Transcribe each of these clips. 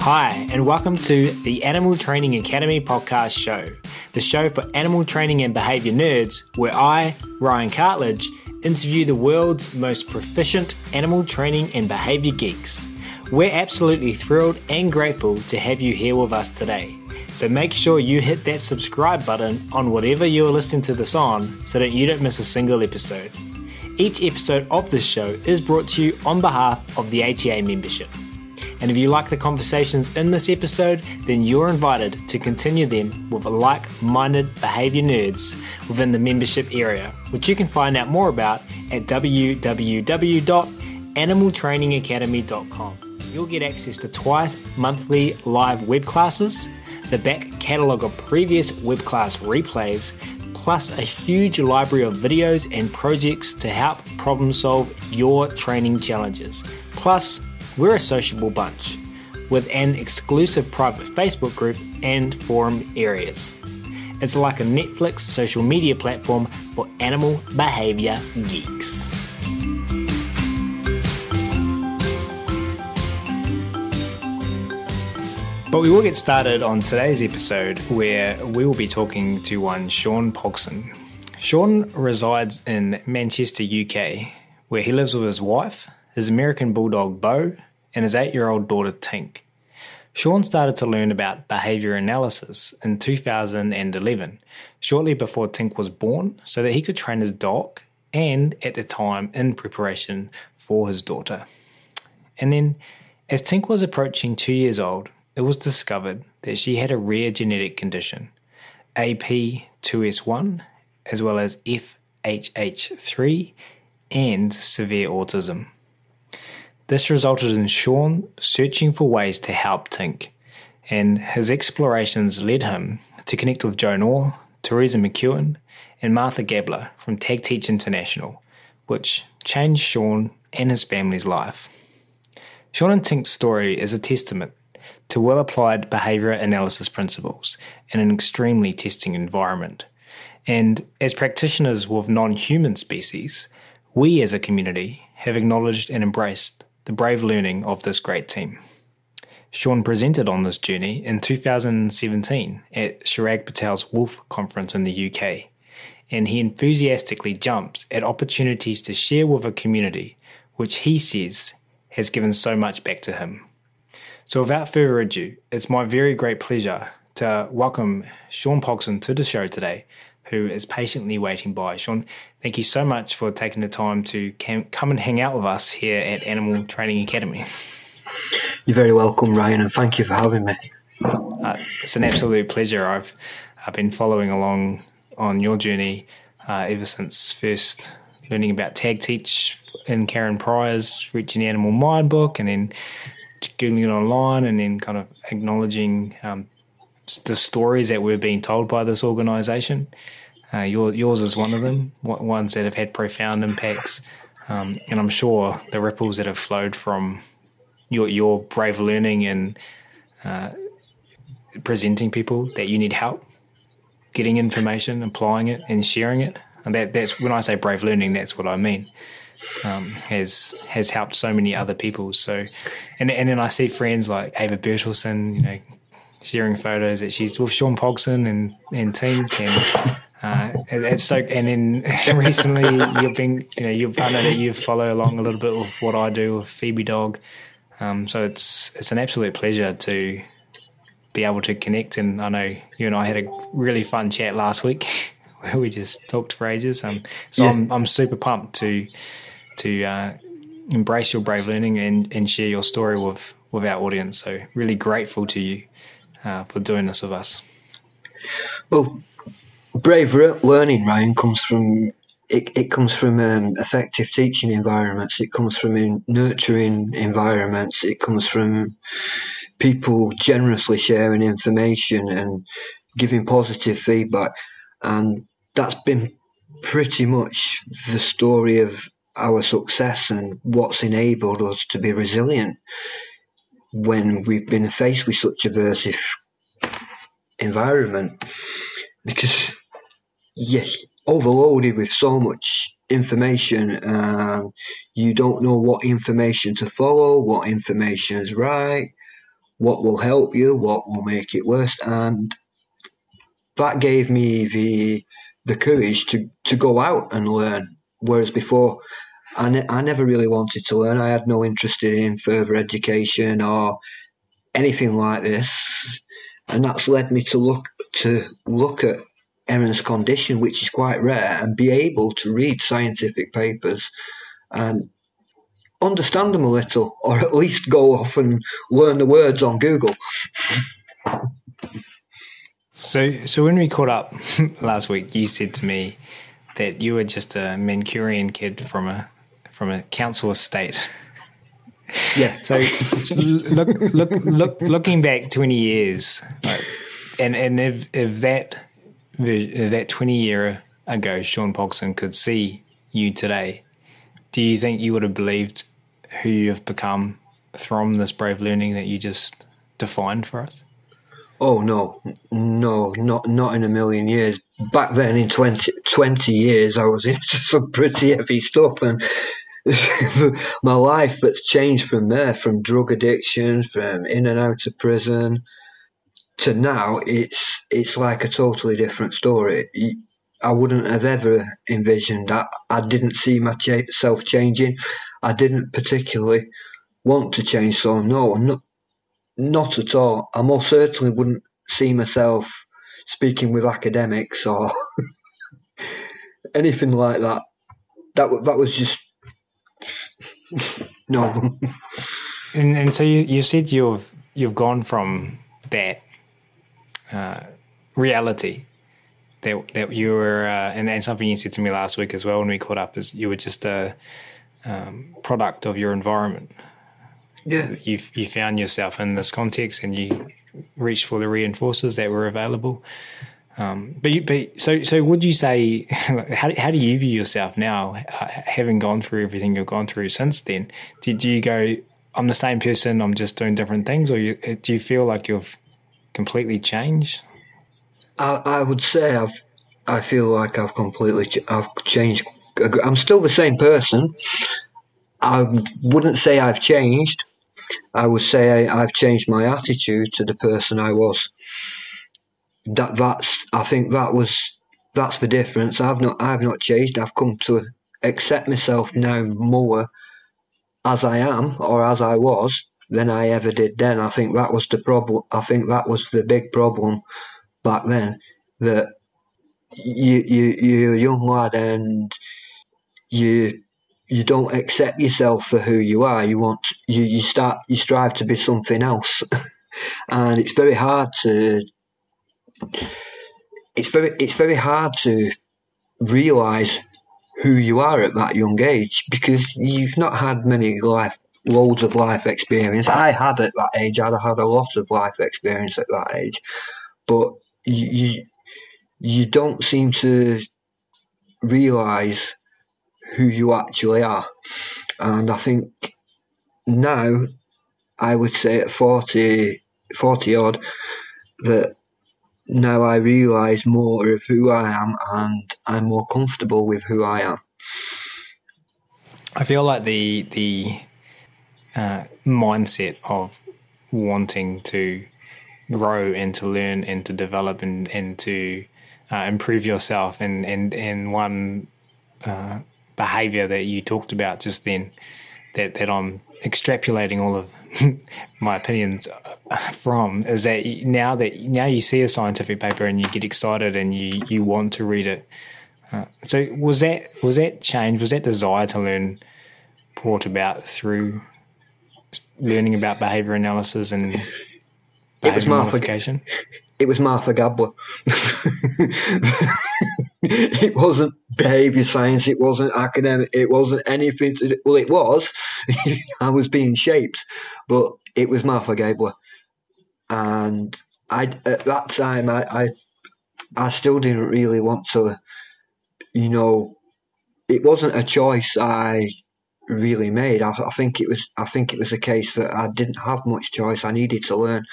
Hi, and welcome to the Animal Training Academy podcast show, the show for animal training and behaviour nerds, where I, Ryan Cartledge, interview the world's most proficient animal training and behaviour geeks. We're absolutely thrilled and grateful to have you here with us today. So make sure you hit that subscribe button on whatever you're listening to this on so that you don't miss a single episode. Each episode of this show is brought to you on behalf of the ATA membership. And if you like the conversations in this episode, then you're invited to continue them with like-minded behaviour nerds within the membership area, which you can find out more about at www.animaltrainingacademy.com. You'll get access to twice monthly live web classes, the back catalogue of previous web class replays, plus a huge library of videos and projects to help problem solve your training challenges. Plus, we're a sociable bunch with an exclusive private Facebook group and forum areas. It's like a Netflix social media platform for animal behaviour geeks. But we will get started on today's episode where we will be talking to one Joan Pogson. Joan resides in Manchester, UK, where he lives with his wife, his American bulldog Bo, and his 8-year-old daughter Tink. Joan started to learn about behaviour analysis in 2011, shortly before Tink was born, so that he could train his dog and, at the time, in preparation for his daughter. And then, as Tink was approaching 2 years old, it was discovered that she had a rare genetic condition, AP2S1, as well as FHH3, and severe autism. This resulted in Joan searching for ways to help Tink, and his explorations led him to connect with Joan, Teresa McEwen, and Martha Gabler from TagTeach International, which changed Joan and his family's life. Joan and Tink's story is a testament to well-applied behaviour analysis principles in an extremely testing environment. And as practitioners with non-human species, we as a community have acknowledged and embraced the brave learning of this great team. Joan presented on this journey in 2017 at Chirag Patel's Wolf Conference in the UK, and he enthusiastically jumps at opportunities to share with a community which he says has given so much back to him. So without further ado, it's my very great pleasure to welcome Joan Pogson to the show today, who is patiently waiting by. Joan, thank you so much for taking the time to come and hang out with us here at Animal Training Academy. You're very welcome, Ryan, and thank you for having me. It's an absolute pleasure. I've been following along on your journey ever since first learning about TagTeach in Karen Pryor's Reaching the Animal Mind book, and then Googling it online, and then kind of acknowledging the stories that we're being told by this organisation. Yours is one of them, ones that have had profound impacts, and I'm sure the ripples that have flowed from your brave learning and presenting people that you need help, getting information, applying it and sharing it. And that's when I say brave learning, that's what I mean. Has helped so many other people. So, and then I see friends like Ava Bertelsen, sharing photos that she's with Joan Pogson and Tink, and it's so. And then recently you've been, I know that you follow along a little bit with what I do with Phoebe Dog. So it's an absolute pleasure to be able to connect. And I know you and I had a really fun chat last week where we just talked for ages. So yeah. I'm super pumped to embrace your brave learning and share your story with our audience. So really grateful to you for doing this with us. Well, brave learning, Ryan, comes from effective teaching environments. It comes from nurturing environments. It comes from people generously sharing information and giving positive feedback. And that's been pretty much the story of our success and what's enabled us to be resilient when we've been faced with such a aversive environment, because you're overloaded with so much information and you don't know what information to follow, what information is right, what will help you, what will make it worse, and that gave me the courage to go out and learn. Whereas before, I never really wanted to learn. I had no interest in further education or anything like this, and that's led me to look at Erin's condition, which is quite rare, and be able to read scientific papers and understand them a little, or at least go off and learn the words on Google. So when we caught up last week, you said to me that you were just a Mancunian kid from a council estate. Yeah. So looking back 20 years, and if that 20 year ago Sean Pogson could see you today, do you think you would have believed who you've become from this brave learning that you just defined for us? Oh, no, not in a million years. Back then, in 20 years, I was into some pretty heavy stuff, and my life has changed from there, from drug addiction, from in and out of prison, to now. It's like a totally different story. I wouldn't have ever envisioned that. I didn't see myself changing. I didn't particularly want to change, so no, not at all. I most certainly wouldn't see myself speaking with academics or anything like that. That was just no. And so you said you've gone from that reality that you were, and something you said to me last week as well when we caught up, is you were just a product of your environment. Yeah. You found yourself in this context, and you reached for the reinforcers that were available. So would you say, how do you view yourself now, having gone through everything you've gone through since then? Do you go, I'm the same person, I'm just doing different things, or do you feel like you've completely changed? I would say I feel like I've changed. I'm still the same person. I wouldn't say I've changed. I would say I've changed my attitude to the person I was. I think that's the difference. I've not changed. I've come to accept myself now more as I am, or as I was, than I ever did then. I think that was the problem. I think that was the big problem back then, that you're a young lad and you don't accept yourself for who you are. You strive to be something else, and it's very hard to realise who you are at that young age, because you've not had loads of life experience. I had at that age. I had a lot of life experience at that age, but you don't seem to realise who you actually are. And I think now, I would say at 40 odd, that now I realise more of who I am, and I'm more comfortable with who I am. I feel like the mindset of wanting to grow and to learn and to develop and to improve yourself, and one behaviour that you talked about just then, that I'm extrapolating all of my opinions from, is that now you see a scientific paper and you get excited and you want to read it. So was that change, was that desire to learn brought about through learning about behaviour analysis and behaviour modification? It was Martha Gabler. It wasn't behaviour science, it wasn't academic, it wasn't anything to do. Well, it was. I was being shaped, but it was Martha Gabler. And at that time, I still didn't really want to, it wasn't a choice I really made. I think it was a case that I didn't have much choice. I needed to learn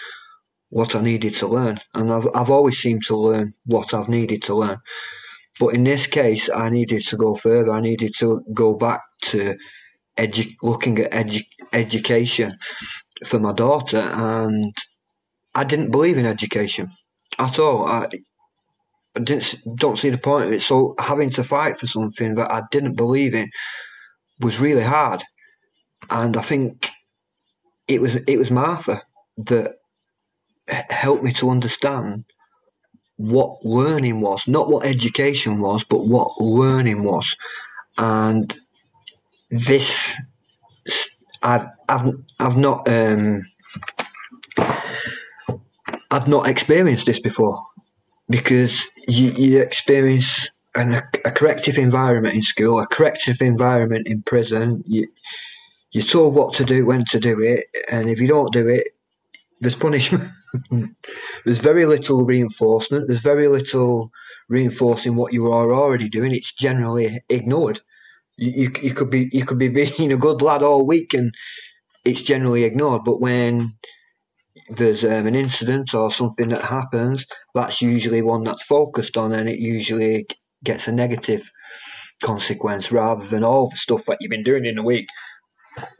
what I needed to learn, and I've always seemed to learn what I've needed to learn. But in this case, I needed to go further. I needed to go back to looking at education for my daughter, and I didn't believe in education at all. I don't see the point of it. So having to fight for something that I didn't believe in was really hard. And I think it was Martha that helped me to understand what learning was, not what education was, but what learning was. And this, I've not experienced this before, because you experience a corrective environment in school, a corrective environment in prison. You're told what to do, when to do it, and if you don't do it, there's punishment. There's very little reinforcement. There's very little reinforcing what you are already doing. It's generally ignored. You could be being a good lad all week, and it's generally ignored. But when there's an incident or something that happens, that's usually one that's focused on, and it usually gets a negative consequence, rather than all the stuff that you've been doing in a week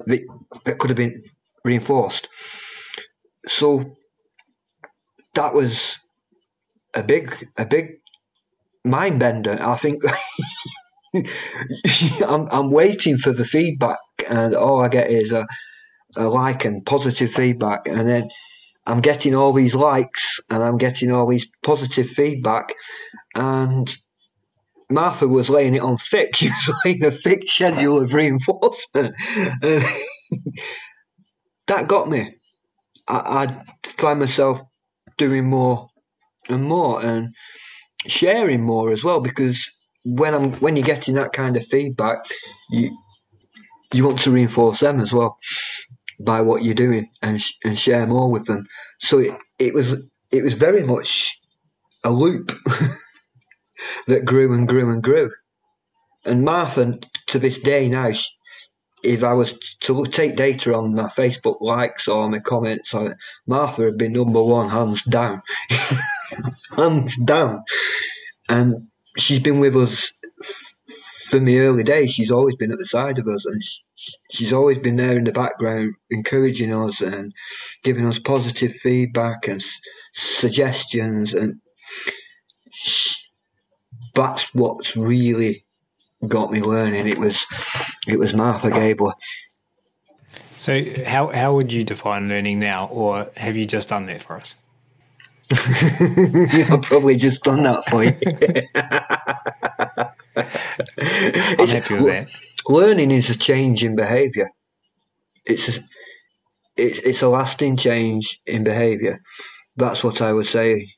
that could have been reinforced. So that was a big mind bender. I think I'm waiting for the feedback, and all I get is a like and positive feedback, and then I'm getting all these likes and I'm getting all these positive feedback, and Martha was laying it on thick. She was laying a thick schedule of reinforcement, and that got me. I find myself doing more and more and sharing more as well, because when you're getting that kind of feedback, you want to reinforce them as well by what you're doing, and share more with them. So it was very much a loop that grew and grew and grew. And Martha, to this day now, if I was to take data on my Facebook likes or my comments, Martha had been number one, hands down. Hands down. And she's been with us from the early days. She's always been at the side of us, and she's always been there in the background, encouraging us and giving us positive feedback and suggestions. And that's what's really got me learning. It was Martha Gabler. So how would you define learning now, or have you just done that for us? I've probably just done that for you. I'm happy with that. Learning is a change in behaviour. It's a lasting change in behaviour. That's what I would say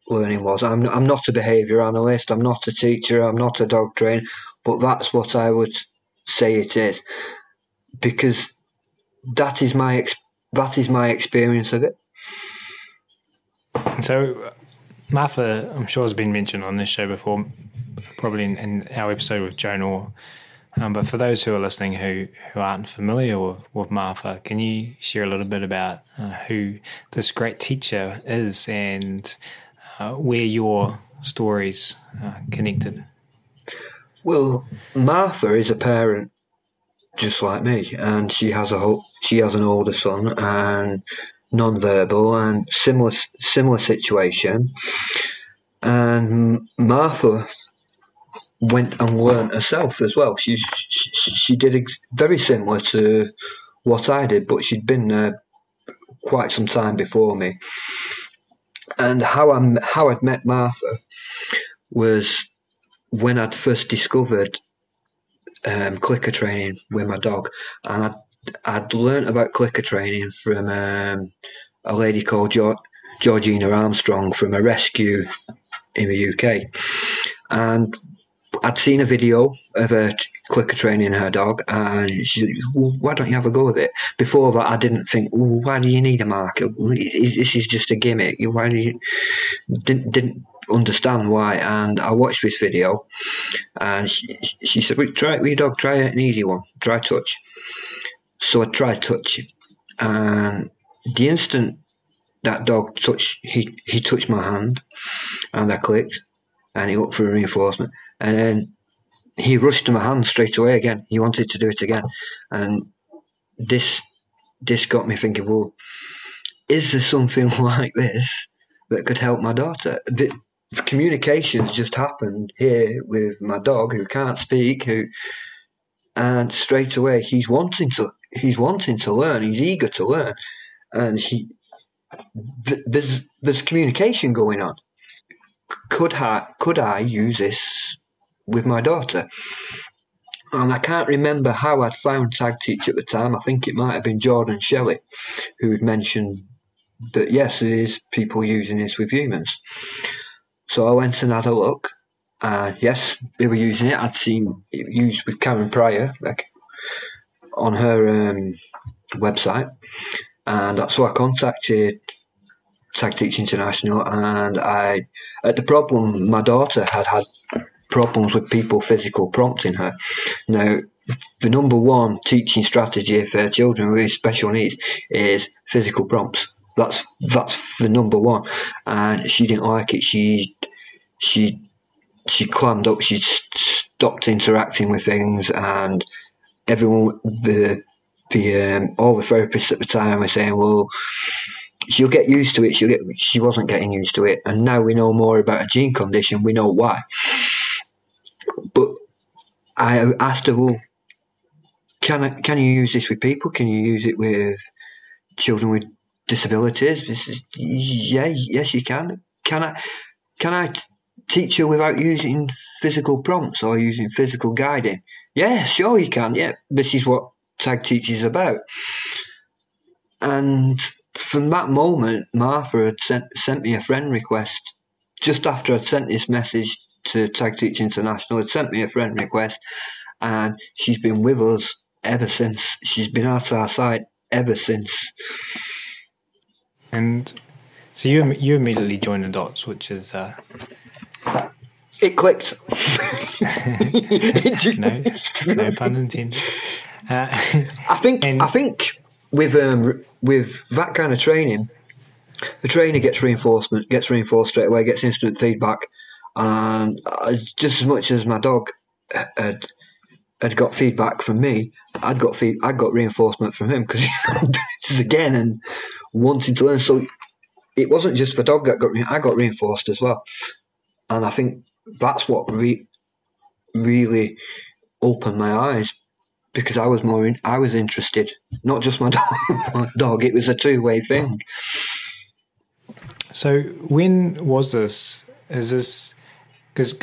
learning was. I'm not a behaviour analyst. I'm not a teacher. I'm not a dog trainer. But that's what I would say it is, because that is my experience of it. And so, Martha, I'm sure has been mentioned on this show before, probably in our episode with Joan, but for those who are listening who aren't familiar with Martha, can you share a little bit about who this great teacher is, and where your stories connected? Well, Martha is a parent just like me, and she has an older son and non-verbal, and similar situation. And Martha went and learned herself as well. She did very similar to what I did, but she'd been there quite some time before me. And how I'd met Martha was when I'd first discovered clicker training with my dog, and I'd learnt about clicker training from a lady called Georgina Armstrong from a rescue in the UK, and I'd seen a video of her clicker training her dog, and she said, well, why don't you have a go with it? Before that, I didn't think, well, why do you need a marker? This is just a gimmick. Why do you didn't understand why? And I watched this video, and she said, well, try it with your dog, try an easy one, try touch. So I tried touch, and the instant that dog touched, he touched my hand, and I clicked, and he looked for a reinforcement, and then he rushed to my hand straight away again. He wanted to do it again. And this got me thinking, well, is there something like this that could help my daughter? The communications just happened here with my dog, who can't speak, and straight away he's wanting to learn. He's eager to learn, and there's communication going on. Could I use this with my daughter? And I can't remember how I'd found TagTeach at the time. I think it might have been Jordan Shelley who had mentioned that, yes, there is people using this with humans. So I went and had a look. Yes, they were using it. I'd seen it used with Karen Pryor on her website. And so I contacted TagTeach International, and my daughter had problems with people physical prompting her. Now, the number one teaching strategy for children with special needs is physical prompts. That's the number one, and she didn't like it. She clammed up. She stopped interacting with things, and everyone, all the therapists at the time were saying, "Well, she'll get used to it." She wasn't getting used to it, and now we know more about a gene condition. We know why. But I asked her, "Well, can you use this with people? Can you use it with children with disabilities?" This is, yes, you can. Can I teach her without using physical prompts or using physical guiding? Yeah, sure you can. Yeah, this is what TagTeach is about. And from that moment, Martha had sent me a friend request. Just after I'd sent this message to TagTeach International, had sent me a friend request, and she's been with us ever since. She's been at our site ever since. And so you immediately joined the dots, which is it clicked. no pun intended. I think with that kind of training, the trainer gets reinforced straight away, gets instant feedback, and just as much as my dog had got feedback from me, I got reinforcement from him, because this is again and wanting to learn. So it wasn't just the dog that I got reinforced as well, and I think that's what really opened my eyes, because I was interested, not just my dog. It was a two-way thing. So when was this? Is this because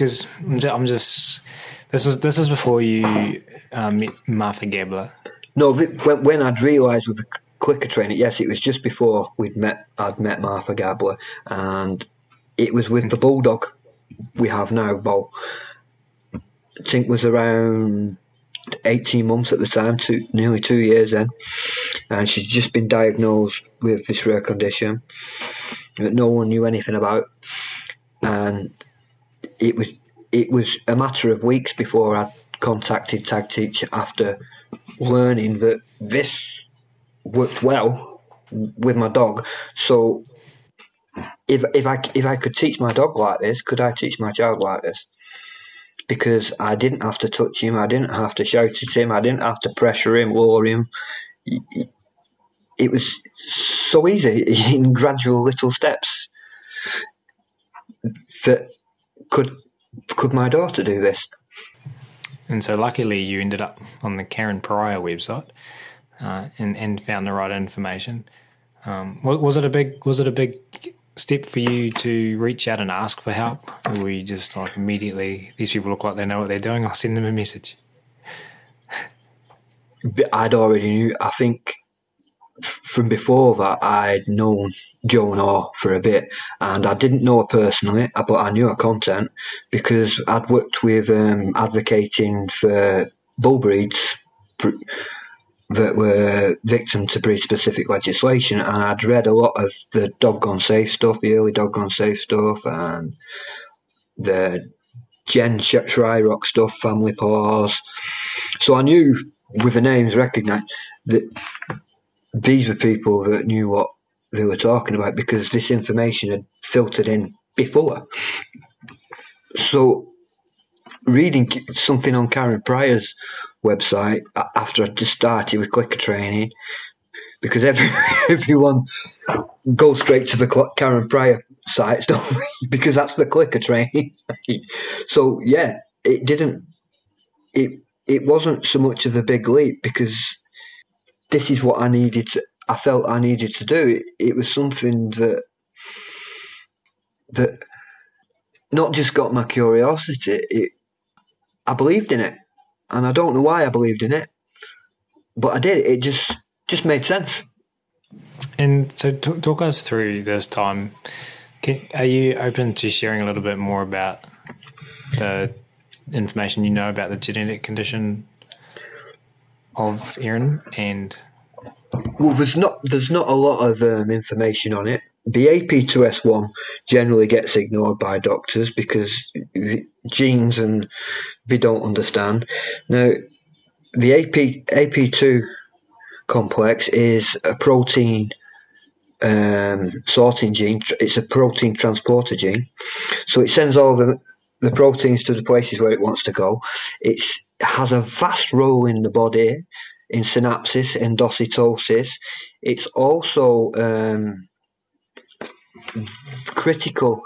this was before you met Martha Gabler? No, when I'd realised with the clicker trainer, yes, it was just before I'd met Martha Gabler, and it was with the bulldog we have now, Bo. I think it was around 18 months at the time, nearly 2 years then, and she's just been diagnosed with this rare condition that no one knew anything about, and it was a matter of weeks before I contacted TagTeach after learning that this worked well with my dog. So if I could teach my dog like this, could I teach my child like this? Because I didn't have to touch him, I didn't have to shout at him, I didn't have to pressure him, lower him. It was so easy in gradual little steps. That could my daughter do this? And so luckily you ended up on the Karen Pryor website and found the right information. Was it a big step for you to reach out and ask for help, or were you just like immediately, these people look like they know what they're doing, I'll send them a message? I'd already knew. I think from before that I'd known Joan for a bit, and I didn't know her personally, but I knew her content because I'd worked with advocating for bull breeds that were victim to breed-specific legislation, and I'd read a lot of the Dog Gone Safe stuff, the early Dog Gone Safe stuff, and the Jen Shryock stuff, Family Paws. So I knew with the names recognised that these were people that knew what they were talking about, because this information had filtered in before. So reading something on Karen Pryor's website after I just started with clicker training, because everyone goes straight to the Karen Pryor sites, don't we? Because that's the clicker training. So yeah, it wasn't so much of a big leap, because this is what I felt I needed to do. It was something that not just got my curiosity, I believed in it. And I don't know why I believed in it, but I did. It just made sense. And so talk us through this time. Are you open to sharing a little bit more about the information you know about the genetic condition of Erin? And well, there's not a lot of information on it. The AP2S1 generally gets ignored by doctors because genes and they don't understand. Now, the AP2 complex is a protein sorting gene. It's a protein transporter gene, so it sends all the proteins to the places where it wants to go. It has a vast role in the body, in synapses, endocytosis. It's also critical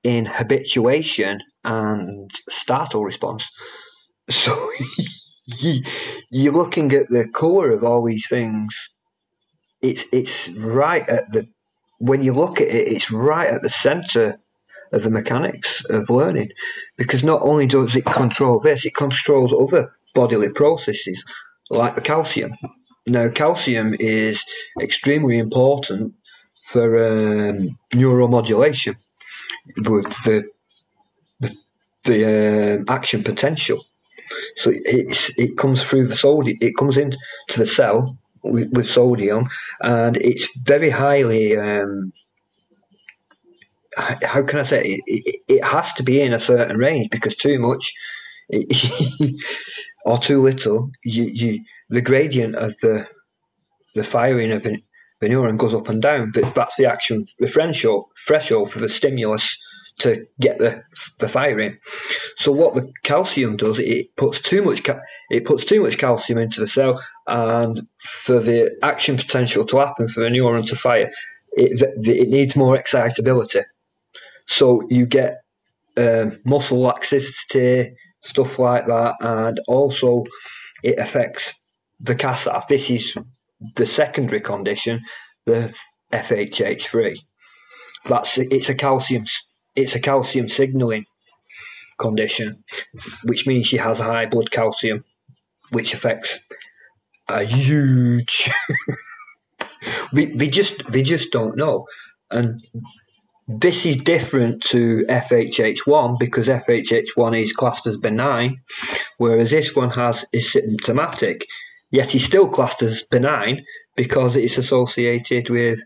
in habituation and startle response. So you're looking at the core of all these things. It's right at when you look at it, it's right at the center of the mechanics of learning, because not only does it control this, it controls other bodily processes like the calcium. Now, calcium is extremely important for neuromodulation with the action potential. So it comes through the sodium. It comes into the cell with sodium, and it's very highly. How can I say it has to be in a certain range, because too much or too little, the gradient of the firing of the neuron goes up and down. But that's the action, the threshold for the stimulus to get the firing. So what the calcium does, it puts too much calcium into the cell, and for the action potential to happen, for the neuron to fire, it needs more excitability. So you get muscle laxity, stuff like that, and also it affects the CASAF. This is the secondary condition, the FHH3. It's a calcium signaling condition, which means she has high blood calcium, which affects a huge. they just don't know, and this is different to FHH1, because FHH1 is classed as benign, whereas this one is symptomatic, yet is still classed as benign because it's associated with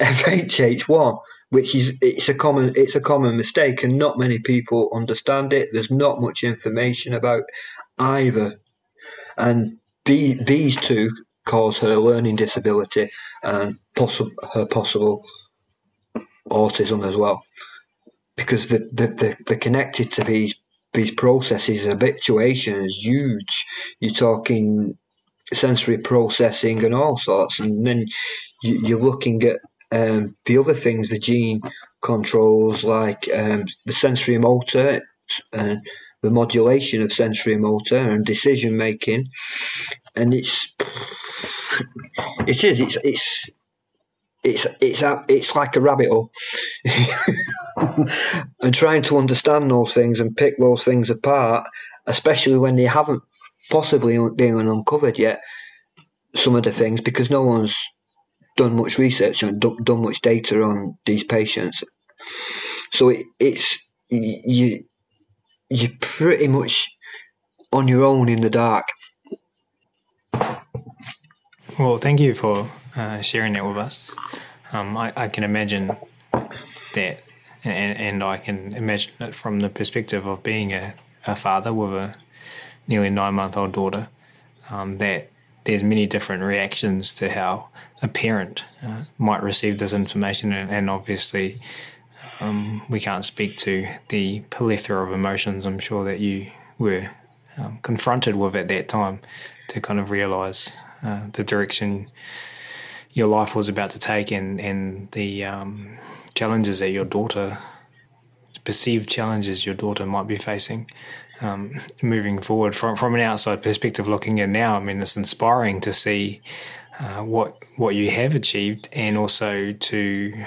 FHH1, which is it's a common mistake, and not many people understand it. There's not much information about either, and these two cause her learning disability and her possible autism as well, because they're connected to these processes. Habituation is huge. You're talking sensory processing and all sorts, and then you're looking at the other things the gene controls, like the sensory motor and the modulation of sensory motor and decision making, and it's like a rabbit hole. And trying to understand those things and pick those things apart, especially when they haven't possibly been uncovered yet, some of the things, because no one's done much research and done much data on these patients. So you're pretty much on your own in the dark. Well, thank you for sharing that with us. I can imagine that, and I can imagine it from the perspective of being a father with a nearly 9-month-old daughter, that there's many different reactions to how a parent might receive this information, and obviously we can't speak to the plethora of emotions I'm sure that you were confronted with at that time to kind of realise the direction your life was about to take, and the challenges that your daughter, perceived challenges your daughter might be facing moving forward. From an outside perspective looking in now, I mean, it's inspiring to see what you have achieved, and also to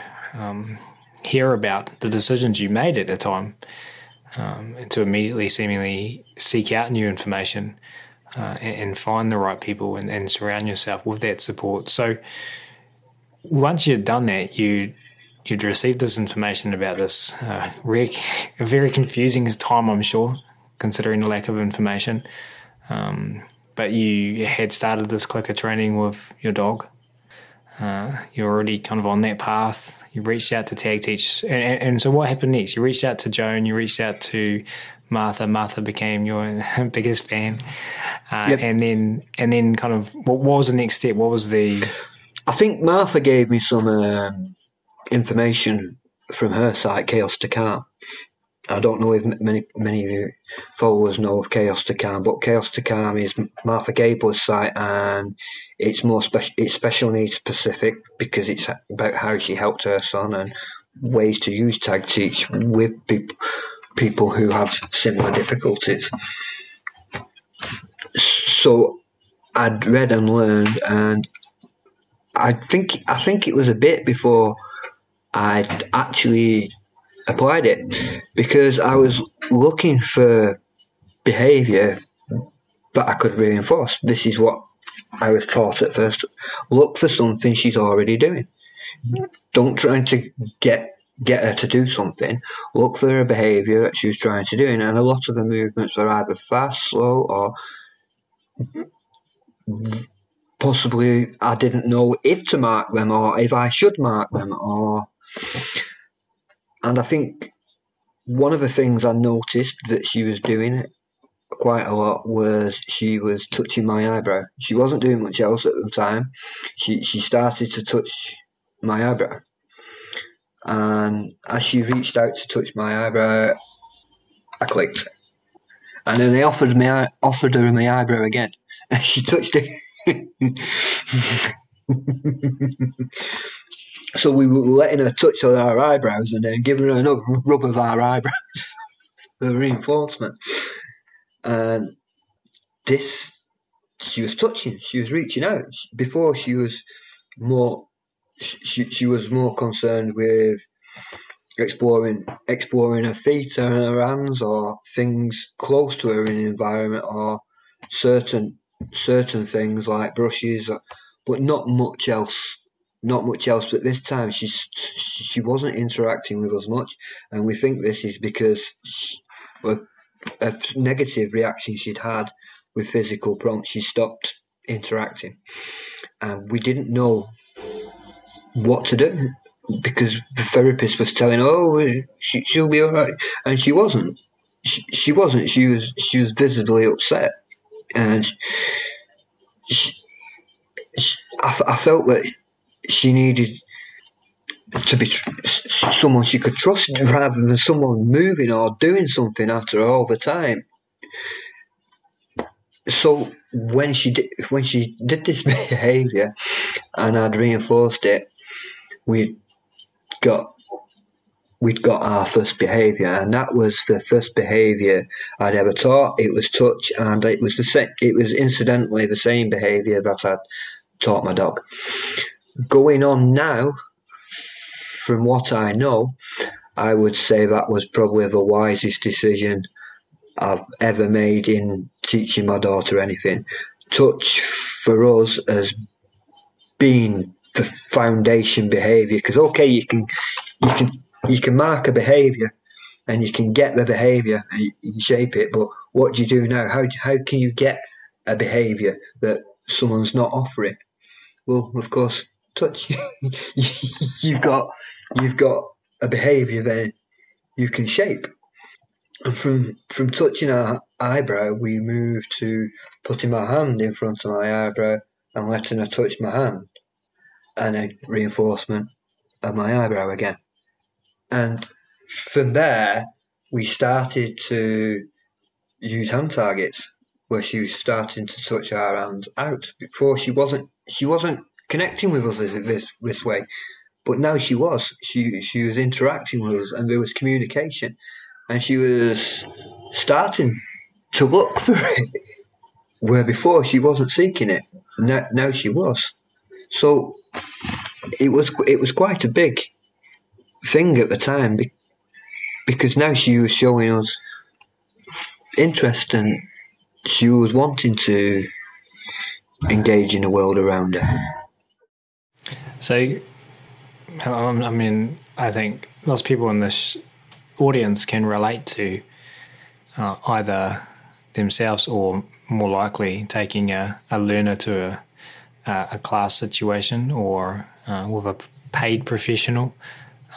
hear about the decisions you made at the time, and to immediately seemingly seek out new information and find the right people and surround yourself with that support. So once you'd done that, you'd received this information about this a very confusing time, I'm sure, considering the lack of information. But you had started this clicker training with your dog. You're already kind of on that path. You reached out to TagTeach. And so what happened next? You reached out to Joan, you reached out to Martha. Martha became your biggest fan. Yep. And then kind of, what was the next step? What was the... I think Martha gave me some information from her site, Chaos to Calm. I don't know if many of you followers know of Chaos to Calm, but Chaos to Calm is Martha Gabler's site, and it's more it's special needs specific, because it's about how she helped her son and ways to use TagTeach with people who have similar difficulties. So I'd read and learned, and I think it was a bit before I'd actually applied it, because I was looking for behaviour that I could reinforce. This is what I was taught at first. Look for something she's already doing. Don't try to get her to do something. Look for a behaviour that she was trying to do, and a lot of the movements were either fast, slow, or possibly I didn't know if to mark them or if I should mark them. And I think one of the things I noticed that she was doing quite a lot was she was touching my eyebrow. She wasn't doing much else at the time. She started to touch my eyebrow, and as she reached out to touch my eyebrow, I clicked, and then I offered her my eyebrow again, and she touched it. So we were letting her touch on our eyebrows and then giving her another rub of our eyebrows for reinforcement. And this, she was touching, she was reaching out. Before she was more concerned with exploring her feet and her hands, or things close to her in the environment, or certain things like brushes, but not much else. But this time she wasn't interacting with us much, and we think this is because of a negative reaction she'd had with physical prompts. She stopped interacting, and we didn't know what to do, because the therapist was telling her, she'll be all right, and she wasn't. She wasn't. She was visibly upset, and I felt that she needed to be someone she could trust, rather than someone moving or doing something after her all the time. So when she did this behaviour, and I'd reinforced it, we'd got our first behaviour, and that was the first behaviour I'd ever taught. It was touch, and it was incidentally the same behaviour that I'd taught my dog. Going on now, from what I know, I would say that was probably the wisest decision I've ever made in teaching my daughter anything. Touch for us has been the foundation behaviour, because okay, you can mark a behaviour and you can get the behaviour and you can shape it, but what do you do now? How can you get a behaviour that someone's not offering? Well, of course, touch. you've got a behaviour then you can shape. And from touching our eyebrow, we moved to putting my hand in front of my eyebrow and letting her touch my hand, and a reinforcement of my eyebrow again. And from there, we started to use hand targets, where she was starting to touch our hands out. Before she wasn't connecting with us this way, but now she was. She was interacting with us, and there was communication, and she was starting to look for it, where before she wasn't seeking it. Now she was. So it was quite a big thing at the time, because now she was showing us interest, and she was wanting to engage in the world around her. So, I mean, I think lots of people in this audience can relate to either themselves or, more likely, taking a learner to a class situation or with a paid professional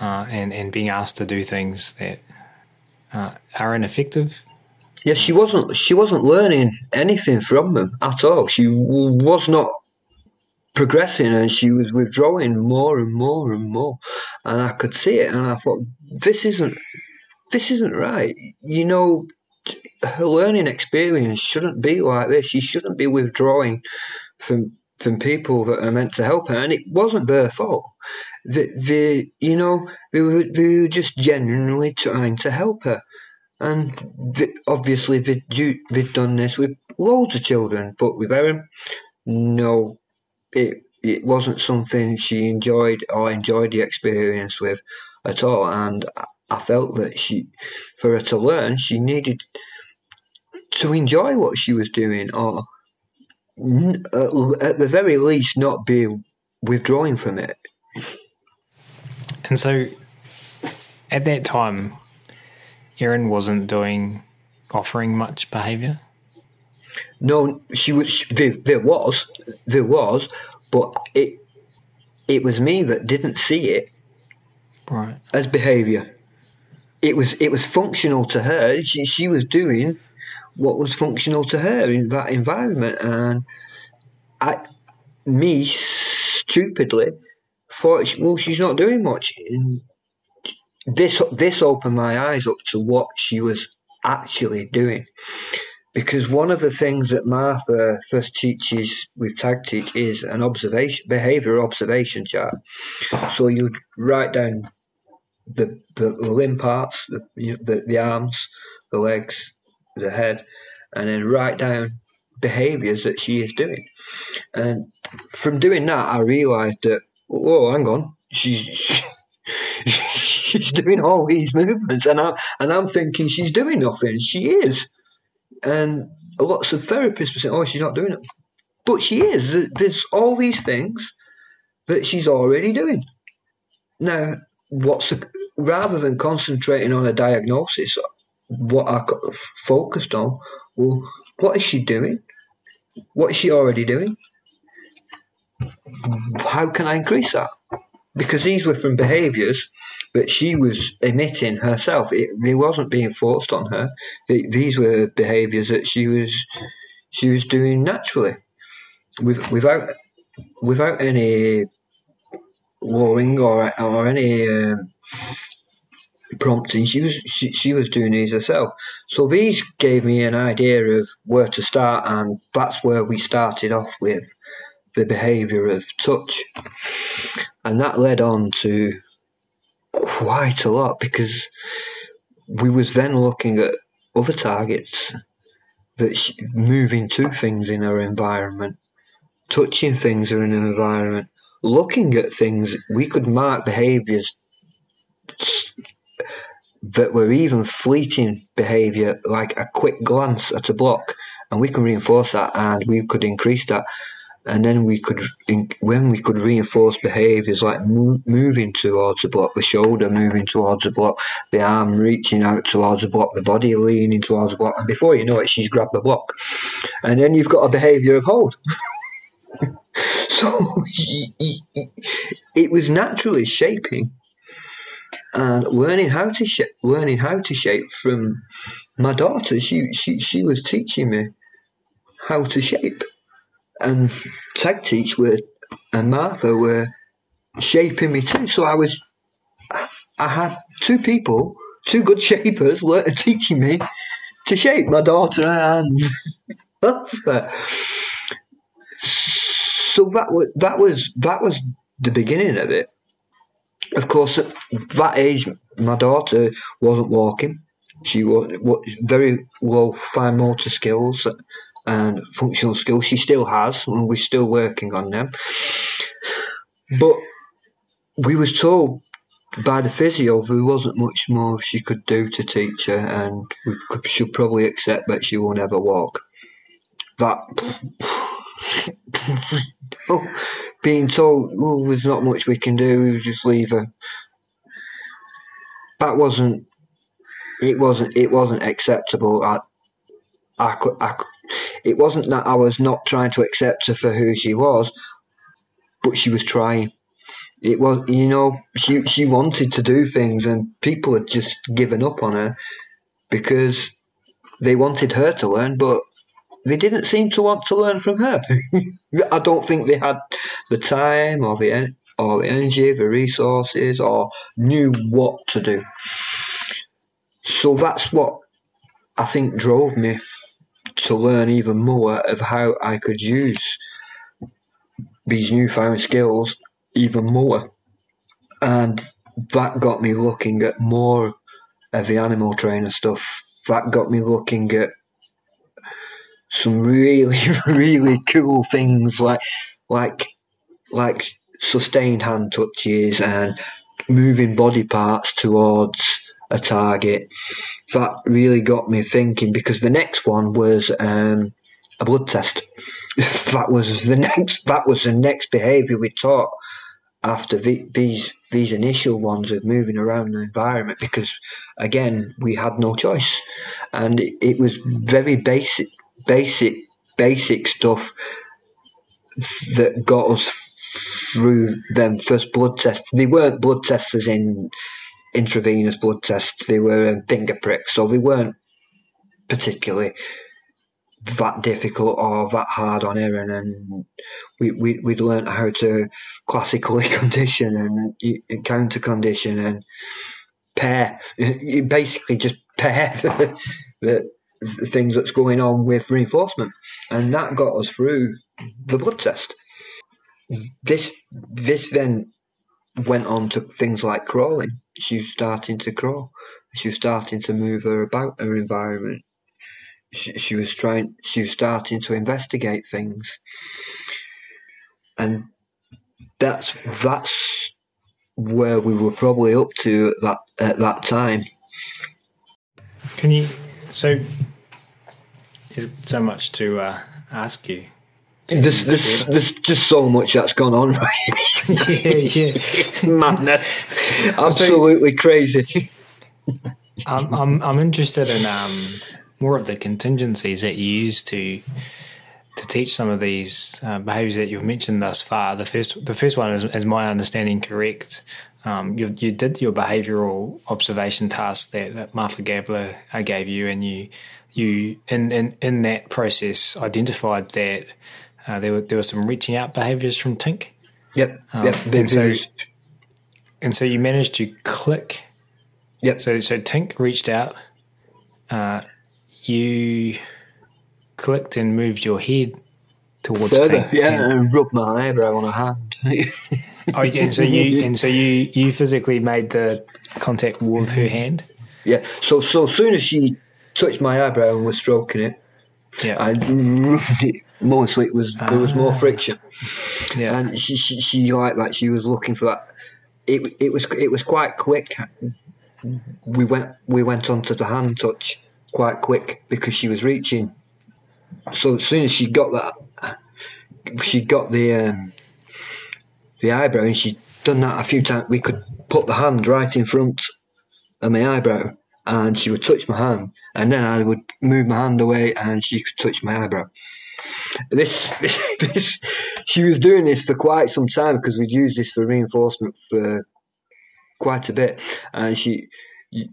and being asked to do things that are ineffective. Yeah, she wasn't learning anything from them at all. She was not progressing, and she was withdrawing more and more and more. And I could see it, and I thought, this isn't right. You know, her learning experience shouldn't be like this. She shouldn't be withdrawing from people that are meant to help her, and it wasn't their fault. They were just genuinely trying to help her. And obviously they'd done this with loads of children, but with Erin, no, it wasn't something she enjoyed the experience with at all. And I felt that for her to learn, she needed to enjoy what she was doing, or at the very least not be withdrawing from it. And so at that time, Erin wasn't offering much behaviour? No, there was, but it was me that didn't see it right as behaviour. It was functional to her. She was doing what was functional to her in that environment, and me stupidly thought, well, she's not doing much. And this opened my eyes up to what she was actually doing, because one of the things that Martha first teaches with TagTeach is an behaviour observation chart. So you'd write down the limb parts, the arms, the legs, the head, and then write down behaviours that she is doing. And from doing that, I realised that, whoa, hang on, she's doing all these movements, and I'm thinking she's doing nothing. She is, and lots of therapists were saying, "Oh, she's not doing it," but she is. There's all these things that she's already doing. Now, rather than concentrating on a diagnosis, what I focused on, well, what is she doing? What is she already doing? How can I increase that? Because these were from behaviours that she was emitting herself. They wasn't being forced on her. These were behaviours that she was doing naturally, without any lowering or any prompting. She was doing these herself. So these gave me an idea of where to start, and that's where we started off with the behaviour of touch. And that led on to quite a lot, because we was then looking at other targets, that moving to things in our environment, touching things in an environment, looking at things. We could mark behaviours that were even fleeting behaviour, like a quick glance at a block, and we can reinforce that, and we could increase that. And then when we could reinforce behaviours like moving towards the block, the shoulder moving towards the block, the arm reaching out towards the block, the body leaning towards the block, and before you know it, she's grabbed the block. And then you've got a behaviour of hold. So it was naturally shaping and learning how to shape from my daughter. She was teaching me how to shape. And TagTeach and Martha were shaping me too. So I had two good shapers teaching me to shake my daughter's hand. So that was the beginning of it. Of course, at that age, my daughter wasn't walking. She was very low fine motor skills and functional skills. She still has, and we're still working on them. But we was told by the physio there wasn't much more she could do to teach her, and we should probably accept that she will never walk. That being told, oh, there's not much we can do, we'll just leave her. That wasn't. It wasn't acceptable. It wasn't that I was not trying to accept her for who she was, but she was trying. It was, she wanted to do things, and people had just given up on her because they wanted her to learn, but they didn't seem to want to learn from her. I don't think they had the time or the energy, the resources, or knew what to do. So that's what I think drove me to learn even more of how I could use these newfound skills even more. And that got me looking at more of the animal trainer stuff. That got me looking at some really, really cool things like sustained hand touches and moving body parts towards a target. That really got me thinking, because the next one was a blood test. that was the next behaviour we taught after these initial ones of moving around the environment, because again we had no choice, and it was very basic stuff that got us through them first blood tests. They weren't blood tests as in intravenous blood tests, they were finger pricks, so they weren't particularly that difficult or that hard on Erin, and we'd learnt how to classically condition and counter condition and pair. You basically just pair the things that's going on with reinforcement, and that got us through the blood test. This then went on to things like crawling. She was starting to crawl. She was starting to move her about her environment. She was starting to investigate things, and that's where we were probably up to at that time. So there's so much to ask you. There's just so much that's gone on, right? yeah. Madness, absolutely crazy. I'm interested in more of the contingencies that you use to teach some of these behaviours that you've mentioned thus far. The first one is my understanding correct. You did your behavioural observation task that Martha Gabler gave you, and you in that process identified that there were some reaching out behaviours from Tink. Yep. And so you managed to click. Yep. So Tink reached out. You clicked and moved your head towards further, Tink. and rubbed my eyebrow on her hand. and so you physically made the contact with her hand. Yeah. So soon as she touched my eyebrow and was stroking it, I rubbed it. Mostly there was more friction. Yeah. And she liked that. She was looking for that. It was quite quick. We went on to the hand touch quite quick because she was reaching. So as soon as she got that, she got the eyebrow, and she'd done that a few times. We could put the hand right in front of my eyebrow, and she would touch my hand, and then I would move my hand away, and she could touch my eyebrow. This she was doing this for quite some time, because we'd used this for reinforcement for quite a bit, and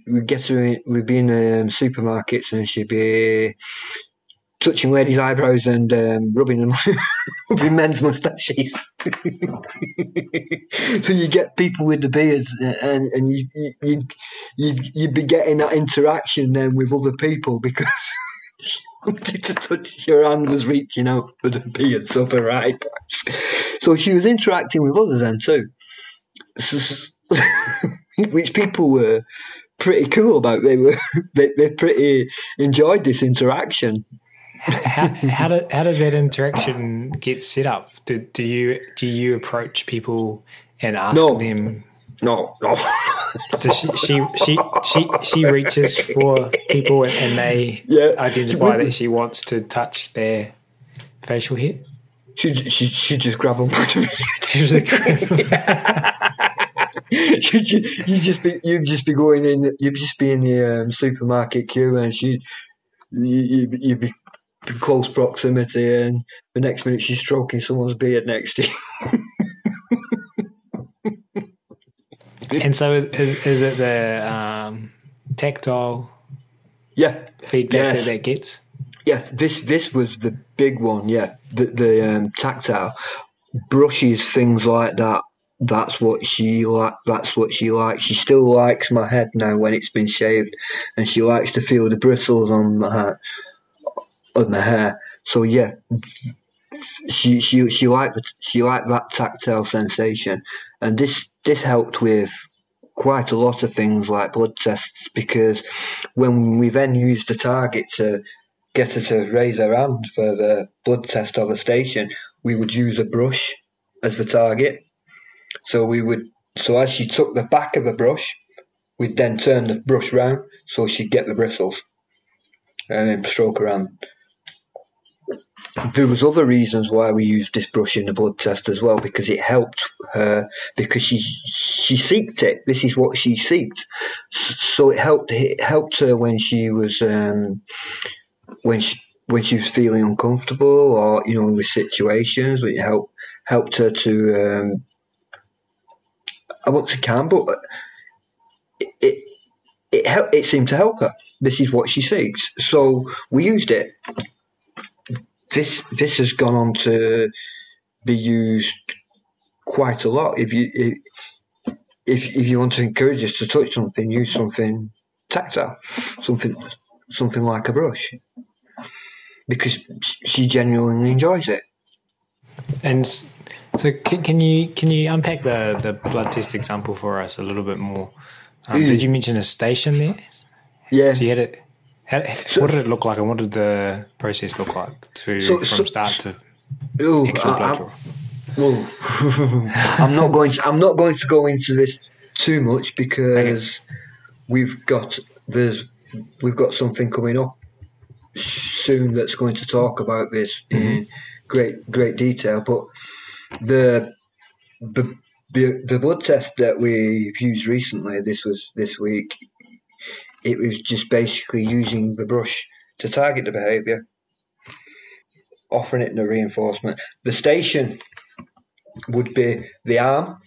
we'd get her in, we'd be in supermarkets, and she'd be touching ladies' eyebrows and rubbing them rubbing men's moustaches. So you get people with the beards, and you'd be getting that interaction then with other people because somebody to touch your hand was reaching out for the beards of her eyebrows. So she was interacting with others then too, which people were pretty cool about. They pretty enjoyed this interaction. How did that interaction get set up? Do you approach people and ask them? No. Does she reaches for people and they identify that she wants to touch their facial hair? She just grab them. You'd just be going in. You'd just be in the supermarket queue, and you'd be in close proximity, and the next minute she's stroking someone's beard next to you. And so, is it the tactile? Feedback that gets. Yes, this was the big one. Yeah, the tactile brushes, things like that. That's what she likes. She still likes my head now when it's been shaved, and she likes to feel the bristles on my hair. So yeah, she liked that tactile sensation, and this helped with quite a lot of things like blood tests, because when we then used the target to get her to raise her hand for the blood test of a station, we would use a brush as the target. So as she took the back of a brush, we'd then turn the brush round so she'd get the bristles and then stroke her hand. There was other reasons why we used this brush in the blood test as well, because it helped her, because she seeked it. This is what she seeked. So it helped her when she was when she was feeling uncomfortable, or with situations. It helped her to I won't say calm, but it seemed to help her. This is what she seeks. So we used it. This has gone on to be used quite a lot. If you want to encourage us to touch something, use something tactile, something like a brush, because she genuinely enjoys it. And so, can you unpack the blood test example for us a little bit more? Did you mention a station there? Yeah. So you had it. What did it look like, and what did the process look like from start to actual blood draw? I'm not going to go into this too much, because we've got something coming up soon that's going to talk about this in great detail. But the blood test that we've used recently, this week, it was just basically using the brush to target the behaviour, offering it in a reinforcement. The station would be the arm.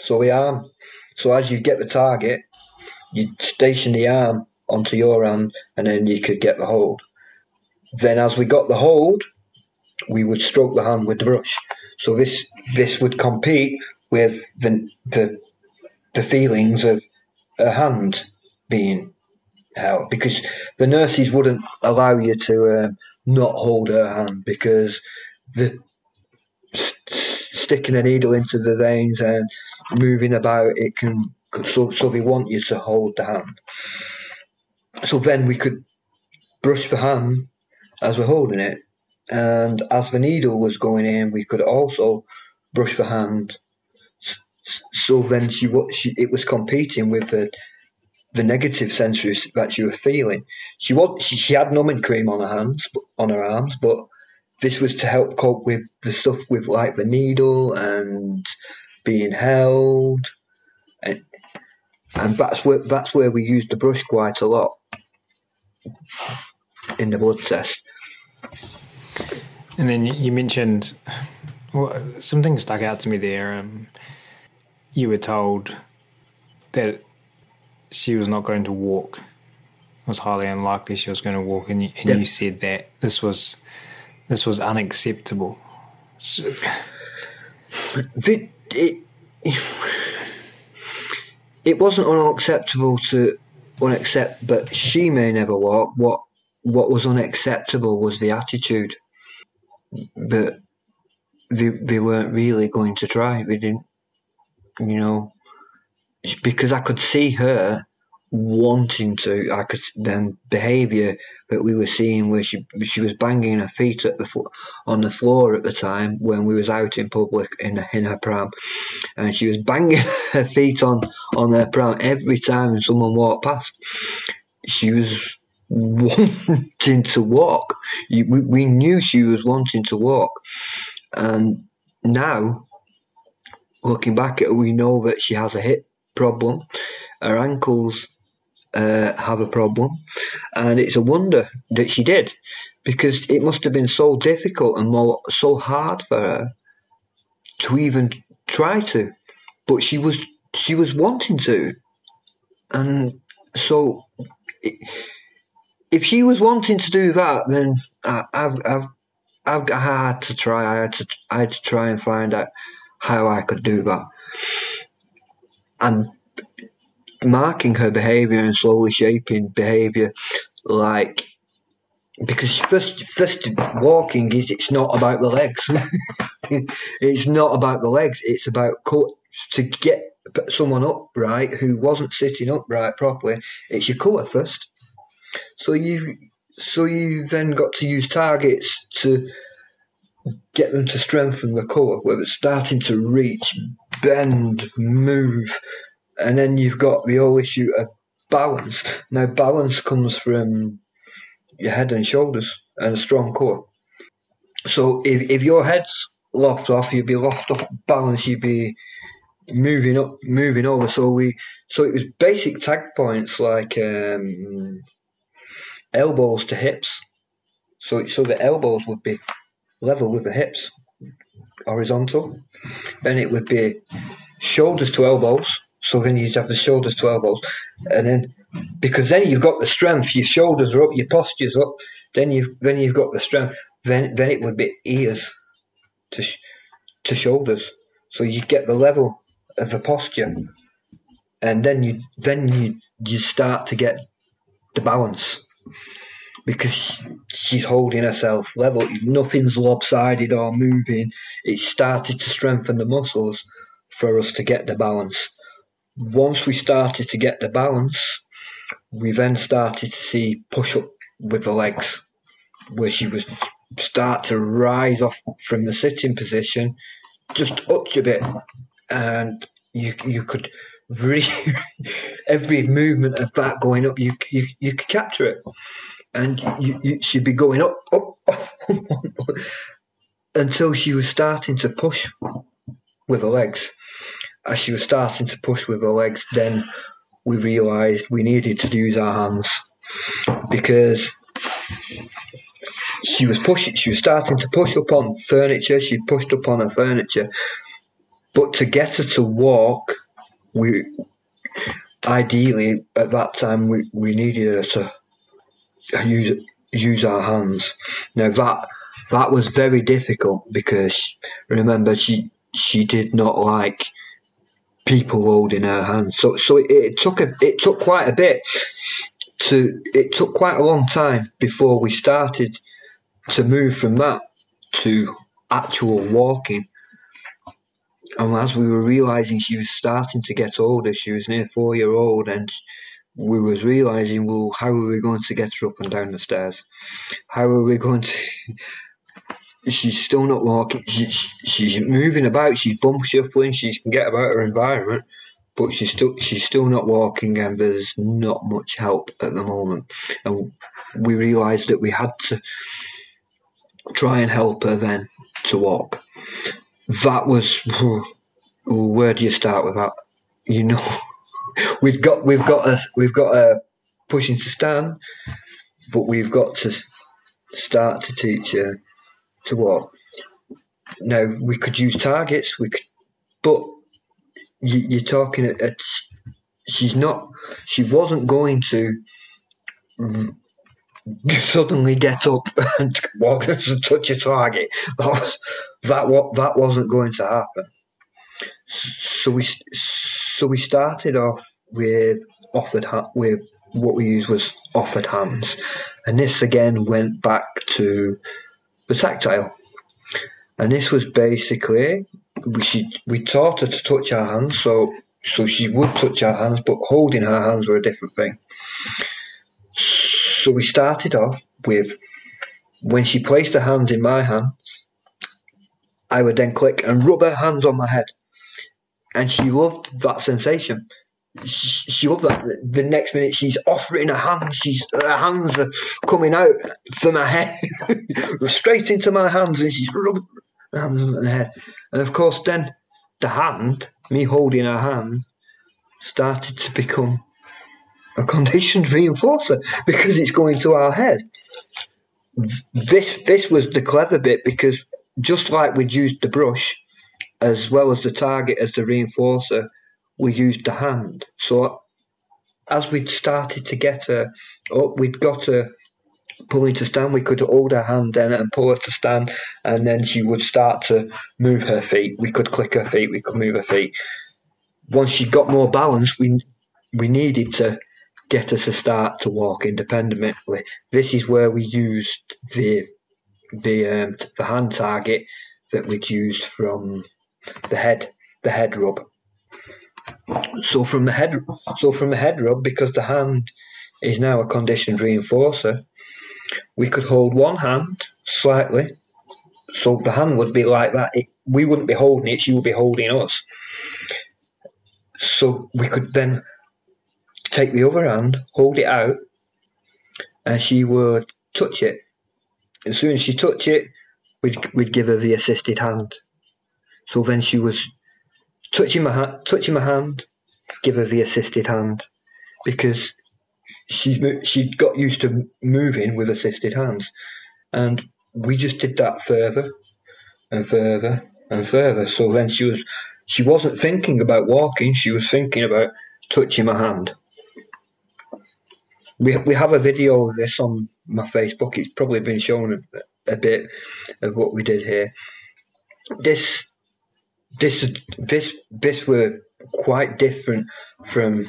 So as you get the target, you'd station the arm onto your hand, and then you could get the hold. Then as we got the hold, we would stroke the hand with the brush. So this would compete with the feelings of a hand being held, because the nurses wouldn't allow you to not hold her hand, because the sticking a needle into the veins and moving about it can, so they want you to hold the hand. So then we could brush the hand as we're holding it, and as the needle was going in, we could also brush the hand. So then it was competing with the negative sensories that she was feeling. She had numbing cream on her arms, but this was to help cope with the stuff with like the needle and being held, and that's where we used the brush quite a lot in the blood test. And then you mentioned, something stuck out to me there. You were told that she was not going to walk was highly unlikely she was going to walk, and Yep. you said that this was unacceptable. So, it wasn't unacceptable but she may never walk. What was unacceptable was the attitude that they weren't really going to try. They didn't, because I could see her wanting to. I could then behaviour that we were seeing where she was banging her feet on the floor at the time when we was out in public in her pram, and she was banging her feet on her pram every time someone walked past. She was wanting to walk. We knew she was wanting to walk, and now looking back at it, we know that she has a hip problem. Her ankles have a problem, and it's a wonder that she did, because it must have been so difficult and so hard for her to even try to, but she was wanting to. And so if she was wanting to do that, then I had to try. I had to try and find out how I could do that, and marking her behaviour and slowly shaping behaviour, like, because first walking it's not about the legs. It's not about the legs. It's about to get someone upright who wasn't sitting upright properly. It's your core first. So you then got to use targets to get them to strengthen the core, where it's starting to reach, bend, move. And then you've got the whole issue of balance. Now, balance comes from your head and shoulders and a strong core. So if your head's locked off, you'd be locked off balance, you'd be moving up, moving over. So it was basic tag points like elbows to hips. So the elbows would be level with the hips, horizontal. Then it would be shoulders to elbows. So then you'd have the shoulders to elbows, and then because then you've got the strength, your shoulders are up, your posture's up. Then you've got the strength. Then it would be ears to shoulders. So you get the level of the posture, and then you start to get the balance, because she's holding herself level. Nothing's lopsided or moving. It started to strengthen the muscles for us to get the balance. Once we started to get the balance, we then started to see push up with the legs, where she would start to rise off from the sitting position, just up a bit, and you could really every movement of that going up, you could capture it, and she'd be going up until she was starting to push with her legs. As she was starting to push with her legs, then we realised we needed to use our hands, because she was starting to push up on furniture. She pushed up on her furniture, but to get her to walk, we ideally at that time we needed her to use our hands. Now that was very difficult, because remember she did not like people holding her hands. So it took quite a bit it took quite a long time before we started to move from that to actual walking. And as we were realising she was starting to get older, she was near 4-year-old, and we was realising, well, how are we going to get her up and down the stairs? How are we going to... She's still not walking. She's moving about. She's bump shuffling. She can get about her environment, but she's still not walking, and there's not much help at the moment. And we realised that we had to try and help her then to walk. That was, where do you start with that? We've got a pushing to stand, but we've got to start to teach her to walk. Now we could use targets, but you're talking she wasn't going to suddenly get up and walk and touch a target. That wasn't going to happen. So we started off with with what we used was offered hands, and this again went back to the tactile. And this was basically we taught her to touch our hands, so she would touch our hands, but holding her hands were a different thing. So we started off with, when she placed her hands in my hands, I would then click and rub her hands on my head. And she loved that sensation. She loved that. The next minute she's offering her hands. Her hands are coming out from her head, straight into my hands, and she's rubbing her hands on my head. And of course, then the hand, me holding her hand, started to become a conditioned reinforcer because it's going to our head. This was the clever bit, because just like we'd used the brush as well as the target as the reinforcer, we used the hand. So as we'd started to get her up, we'd got her pulling to stand, we could hold her hand then and pull her to stand, and then she would start to move her feet. We could click her feet, we could move her feet. Once she got more balance, we needed to get her to start to walk independently. This is where we used the hand target that we'd used from the head rub. So from the head rub, because the hand is now a conditioned reinforcer, we could hold one hand slightly, so the hand would be like that. We wouldn't be holding it, she would be holding us. So we could then take the other hand, hold it out, and she would touch it. As soon as she touched it, we'd give her the assisted hand. So then she was touching my hand, give her the assisted hand, because she'd got used to moving with assisted hands, and we just did that further and further and further. So then she wasn't thinking about walking, she was thinking about touching my hand. We have a video of this on my Facebook. It's probably been shown a bit of what we did here. This were quite different from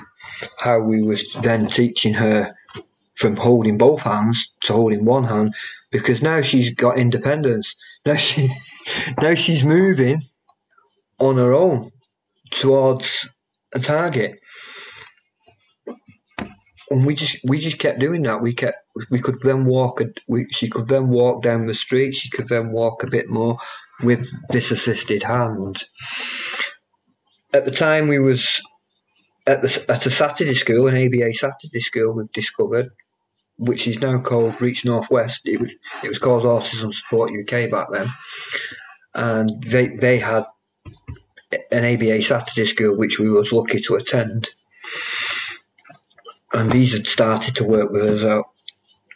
how we was then teaching her from holding both hands to holding one hand, because now she's got independence. Now she's moving on her own towards a target. And we just kept doing that. We could then walk. She could then walk down the street. She could then walk a bit more with this assisted hand. At the time, we was at a Saturday school, an ABA Saturday school. We've discovered, which is now called Reach Northwest. It was called Autism Support UK back then, and they had an ABA Saturday school which we was lucky to attend. And these had started to work with us out.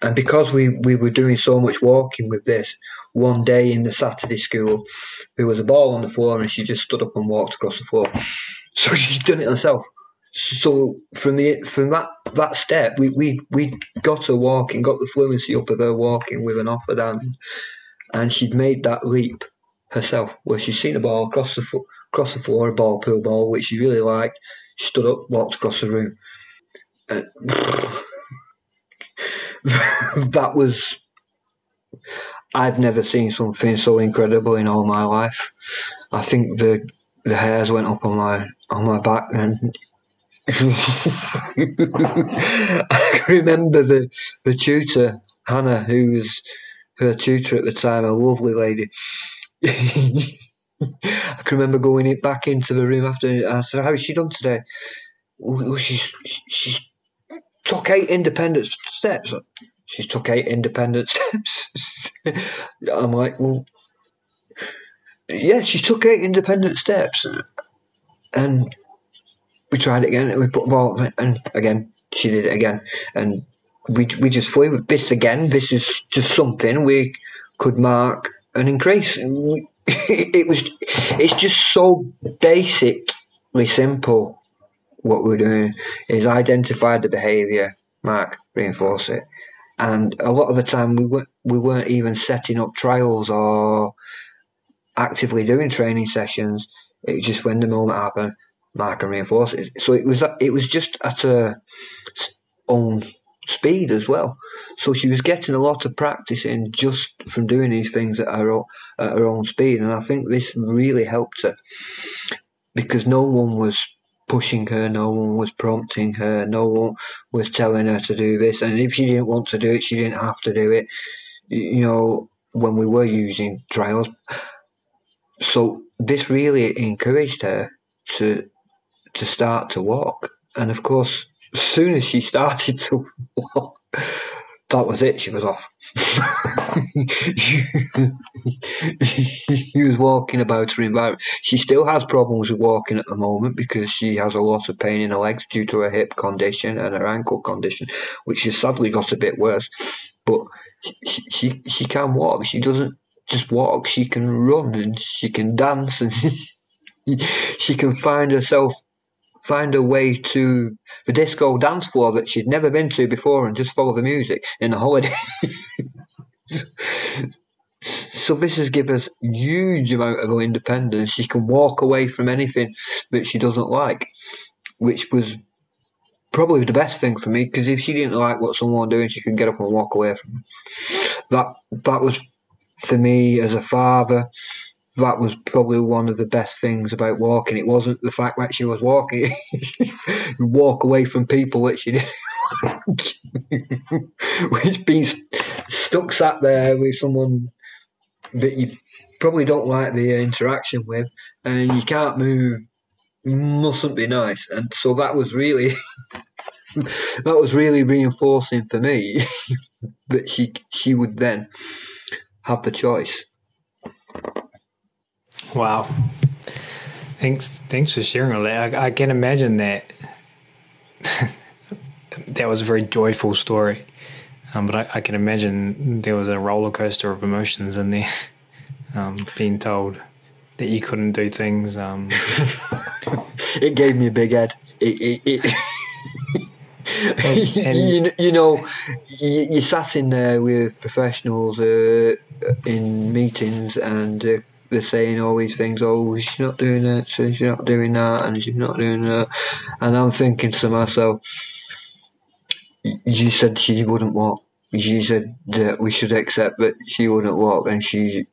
And because we were doing so much walking with this, one day in the Saturday school, there was a ball on the floor and she just stood up and walked across the floor. So she's done it herself. So from that step, we got her walking, got the fluency up of her walking with an offered hand, and she'd made that leap herself, where she'd seen a ball across the floor, a pool ball, which she really liked. She stood up, walked across the room. That was, I've never seen something so incredible in all my life. I think the hairs went up on my back, and I remember the tutor, Hannah, who was her tutor at the time, a lovely lady. I can remember going back into the room after. I said, "How has she done today?" "Oh, she's took 8 independent steps." "She's took 8 independent steps." I'm like, "Well, yeah, she took 8 independent steps." And we tried it again, and we put the ball, and again she did it again, and we just flew with this again. This is just something we could mark an increase. It's just so basically simple. What we're doing is identify the behaviour, mark, reinforce it. And a lot of the time we weren't even setting up trials or actively doing training sessions. It was just when the moment happened, mark and reinforce it. So it was just at her own speed as well. So she was getting a lot of practice in just from doing these things at her own speed. And I think this really helped her, because no one was pushing her, no one was prompting her, no one was telling her to do this. And if she didn't want to do it, she didn't have to do it, you know, when we were using trials. So this really encouraged her to start to walk. And of course, as soon as she started to walk, that was it, she was off. She was walking about her environment. She still has problems with walking at the moment because she has a lot of pain in her legs due to her hip condition and her ankle condition, which has sadly got a bit worse. But she can walk. She doesn't just walk, she can run and she can dance, and she can find her way to the disco dance floor that she'd never been to before and just follow the music in the holiday. So this has given us a huge amount of independence. She can walk away from anything that she doesn't like, which was probably the best thing for me, because if she didn't like what someone was doing, she could get up and walk away from it. That was, for me as a father, that was probably one of the best things about walking. It wasn't the fact that she was walking. Walk away from people that she didn't like. Which being sat there with someone that you probably don't like the interaction with, and you can't move, mustn't be nice. And so that was really reinforcing for me that she would then have the choice. Wow. Thanks for sharing all that. I can imagine that that was a very joyful story. But I can imagine there was a roller coaster of emotions in there, being told that you couldn't do things. It gave me a big head. You sat in there with professionals in meetings, and they're saying all these things. Oh, she's not doing that, so she's not doing that, and she's not doing that. And I'm thinking to myself, you said she wouldn't walk. You said that we should accept that she wouldn't walk, and she's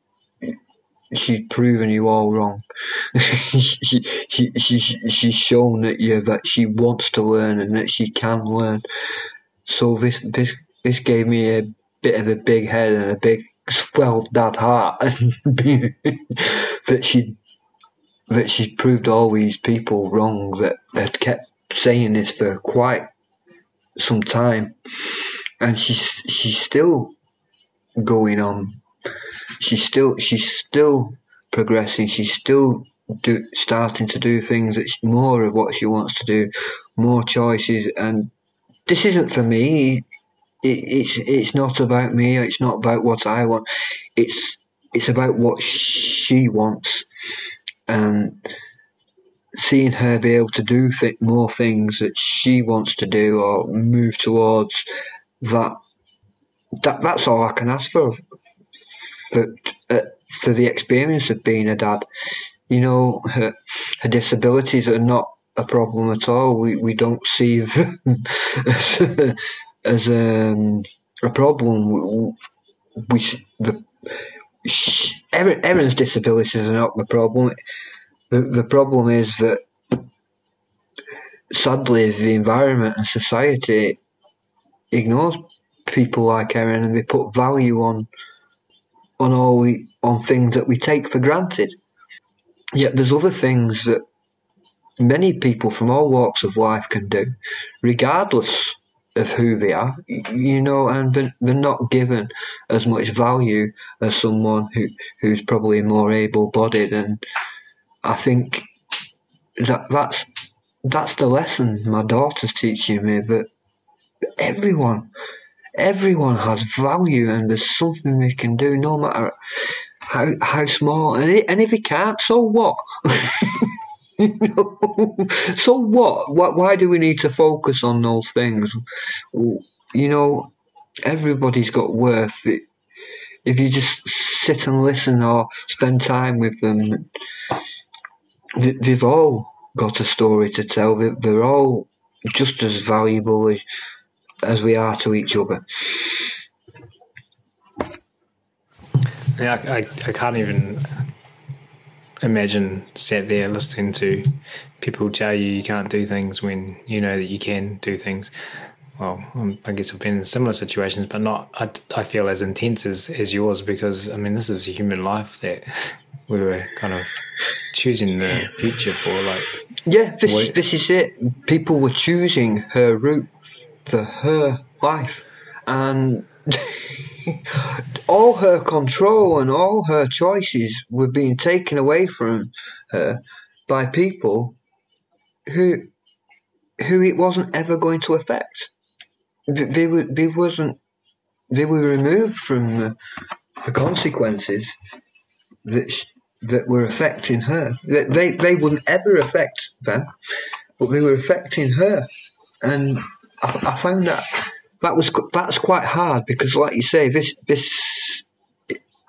proven you all wrong. She's shown that she wants to learn and that she can learn. So this gave me a bit of a big head and a big swelled dad heart, that she proved all these people wrong that had kept saying this for quite some time, and she's still going on. She's still progressing. She's still starting to do things that's more of what she wants to do, more choices. And this isn't for me. It's not about me. It's not about what I want. It's about what she wants, and seeing her be able to do more things that she wants to do or move towards. That's all I can ask for the experience of being a dad. You know, her disabilities are not a problem at all. We don't see them as a problem. Erin's disabilities are not the problem. The problem is that, sadly, the environment and society ignores people like Erin, and they put value on things that we take for granted. Yet there's other things that many people from all walks of life can do, regardless of who they are, you know, and they're not given as much value as someone who's probably more able-bodied. And I think that's the lesson my daughter's teaching me, that everyone has value, and there's something they can do, no matter how small. And if he can't, so what? So what? Why do we need to focus on those things? Everybody's got worth. If you just sit and listen or spend time with them, they've all got a story to tell. They're all just as valuable as we are to each other. Yeah, I can't even imagine sat there listening to people tell you can't do things when you know that you can do things. Well, I guess I've been in similar situations, but not, I feel, as intense as yours, because, I mean, this is a human life that we were kind of choosing the future for. Yeah, this is it. People were choosing her route for her life, and all her control and all her choices were being taken away from her by people who it wasn't ever going to affect. They were removed from the consequences that were affecting her. They wouldn't ever affect them, but they were affecting her, and I found that's quite hard, because, like you say, this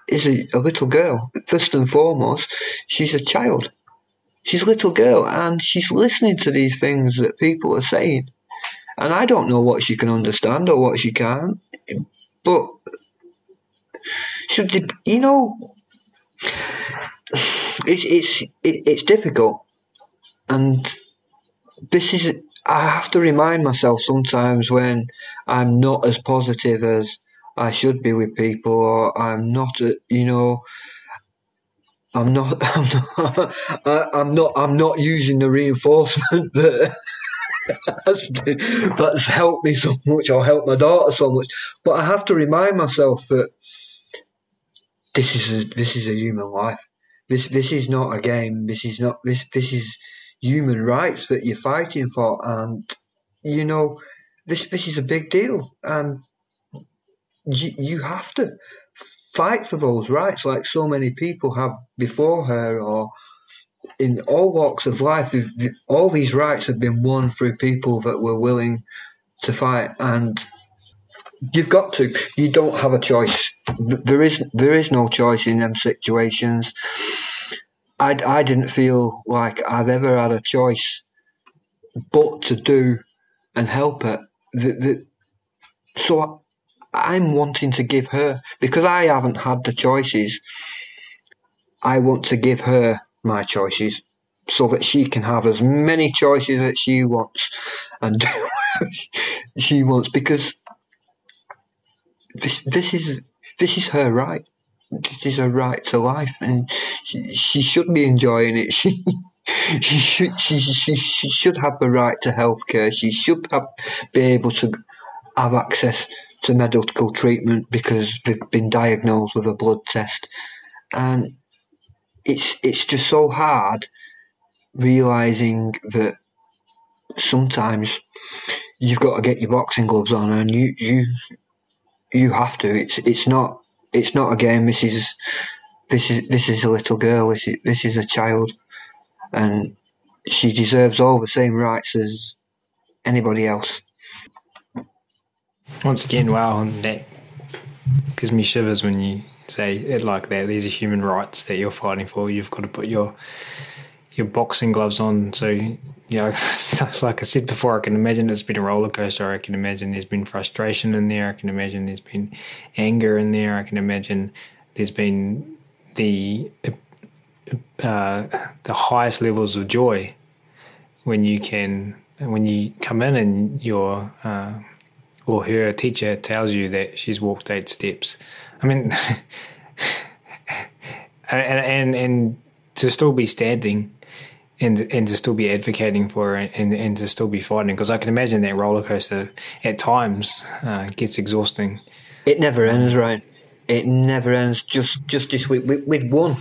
is a little girl. First and foremost, she's a child. She's a little girl, and she's listening to these things that people are saying. And I don't know what she can understand or what she can't, but it's difficult. And I have to remind myself sometimes when I'm not as positive as I should be with people, or I'm not, I'm not using the reinforcement that that's helped me so much, or helped my daughter so much. But I have to remind myself that this is a human life. This is not a game. This is human rights that you're fighting for, and this is a big deal, and you have to fight for those rights, like so many people have before her, or in all walks of life. All these rights have been won through people that were willing to fight, and you've got to. You don't have a choice. There is no choice in them situations. I didn't feel like I've ever had a choice but to do and help her. So I'm wanting to give her, because I haven't had the choices, I want to give her my choices so that she can have as many choices as she wants and do what she wants, because this is her right. This is her right to life, and she should be enjoying it. She should have the right to healthcare. She should be able to have access to medical treatment because they've been diagnosed with a blood test. And it's just so hard realising that sometimes you've got to get your boxing gloves on, and you have to. It's not a game. This is a little girl. This is a child, and she deserves all the same rights as anybody else. Once again, wow, that gives me shivers when you say it like that. These are human rights that you're fighting for. You've got to put your boxing gloves on. So, like I said before, I can imagine it's been a roller coaster. I can imagine there's been frustration in there. I can imagine there's been anger in there. I can imagine there's been the highest levels of joy when you come in and your or her teacher tells you that she's walked 8 steps. I mean, and to still be standing and to still be advocating for her and to still be fighting, because I can imagine that roller coaster at times gets exhausting. It never ends, Ryan. It never ends. Just this week, we'd won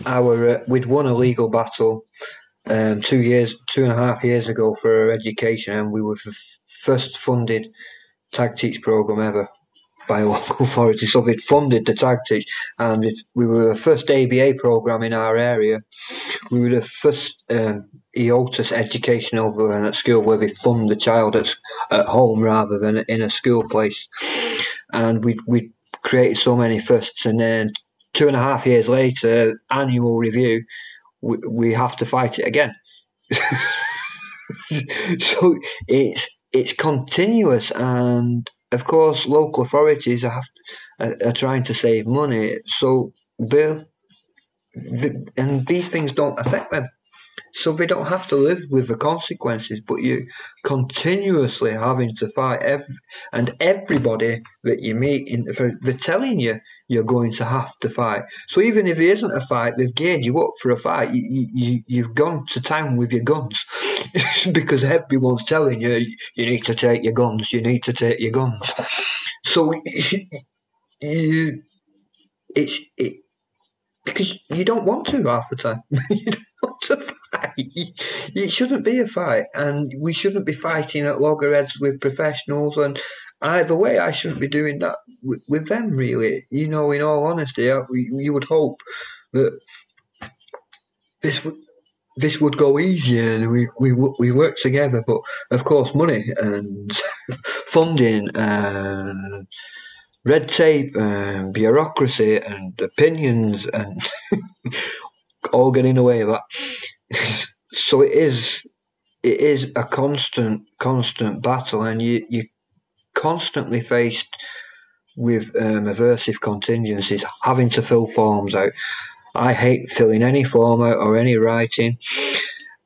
a legal battle 2.5 years ago for our education, and we were the first funded TagTeach program ever. by a local authority, so they'd funded the TagTeach, and we were the first ABA programme in our area. We were the first EOTAS education over at school where we fund the child at home rather than in a school place. And we created so many firsts, and then 2.5 years later, annual review, we have to fight it again. So it's continuous, and of course local authorities are trying to save money, so and these things don't affect them, so they don't have to live with the consequences, but you continuously having to fight and everybody that you meet, they're telling you you're going to have to fight. So even if it isn't a fight, they've geared you up for a fight. You've gone to town with your guns because everyone's telling you need to take your guns, you need to take your guns. So because you don't want to half the time. You don't want to fight. It shouldn't be a fight, and we shouldn't be fighting at loggerheads with professionals, and either way I shouldn't be doing that with them, really. In all honesty, you would hope that this would go easier and we work together, but of course money and funding and red tape and bureaucracy and opinions and all get in the way of that. So it is a constant battle, and you're constantly faced with aversive contingencies, having to fill forms out. I hate filling any form out or any writing,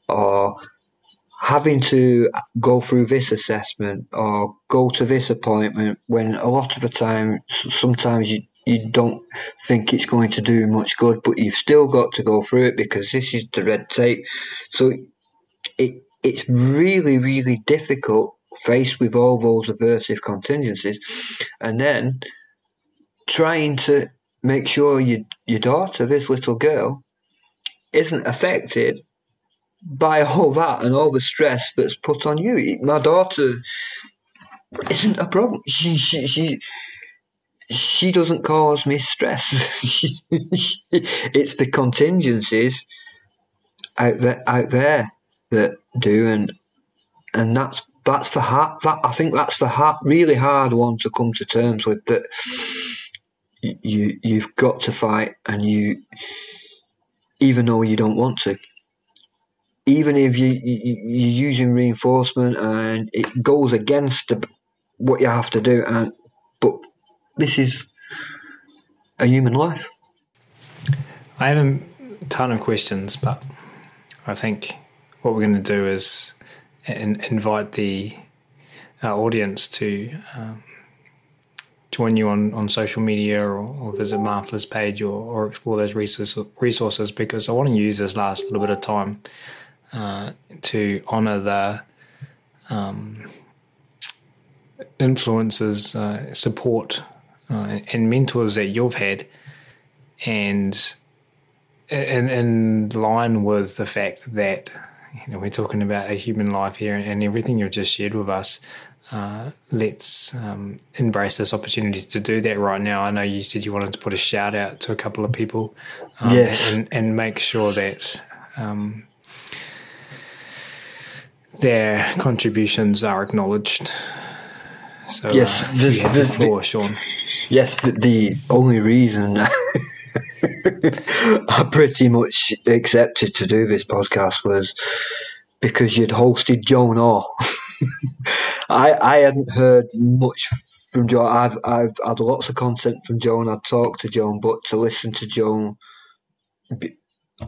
or having to go through this assessment or go to this appointment, when a lot of the time, sometimes you don't think it's going to do much good, but you've still got to go through it because this is the red tape. So it's really, really difficult faced with all those aversive contingencies, and then trying to make sure your daughter, this little girl, isn't affected by all that and all the stress that's put on you. My daughter isn't a problem. She doesn't cause me stress. It's the contingencies out there that do, and that's the hard. I think that's the really hard one to come to terms with. That you've got to fight, and even though you don't want to. Even if you're using reinforcement and it goes against what you have to do, but this is a human life. I have a ton of questions, but I think what we're going to do is invite our audience to join you on social media or visit Martha's page or explore those resources, because I want to use this last little bit of time to honour the influences, support, and mentors that you've had, and in line with the fact that we're talking about a human life here, and everything you've just shared with us. Let's embrace this opportunity to do that right now. I know you said you wanted to put a shout out to a couple of people, yes, and make sure that their contributions are acknowledged. So yes, you have the floor, Sean. Yes, the only reason I pretty much accepted to do this podcast was because you'd hosted Joan. I hadn't heard much from Joan. I've had lots of content from Joan. I'd talked to Joan, but to listen to Joan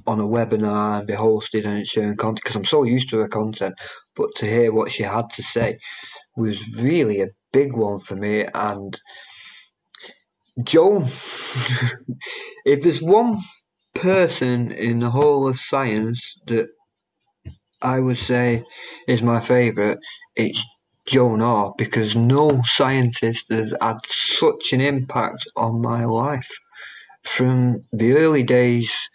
on a webinar and be hosted and sharing content, because I'm so used to her content, but to hear what she had to say was really a big one for me. And Joan, if there's one person in the whole of science that I would say is my favourite, it's Joan Orr, because no scientist has had such an impact on my life. From the early days,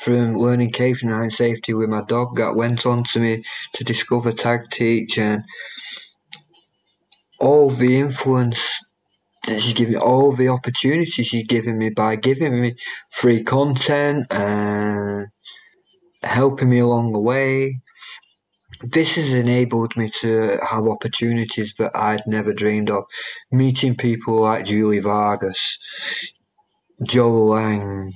from learning canine safety with my dog, that went on to me to discover TagTeach, and all the influence she's giving me all the opportunities she's giving me by giving me free content and helping me along the way. This has enabled me to have opportunities that I'd never dreamed of. Meeting people like Julie Vargas, Joe Lang,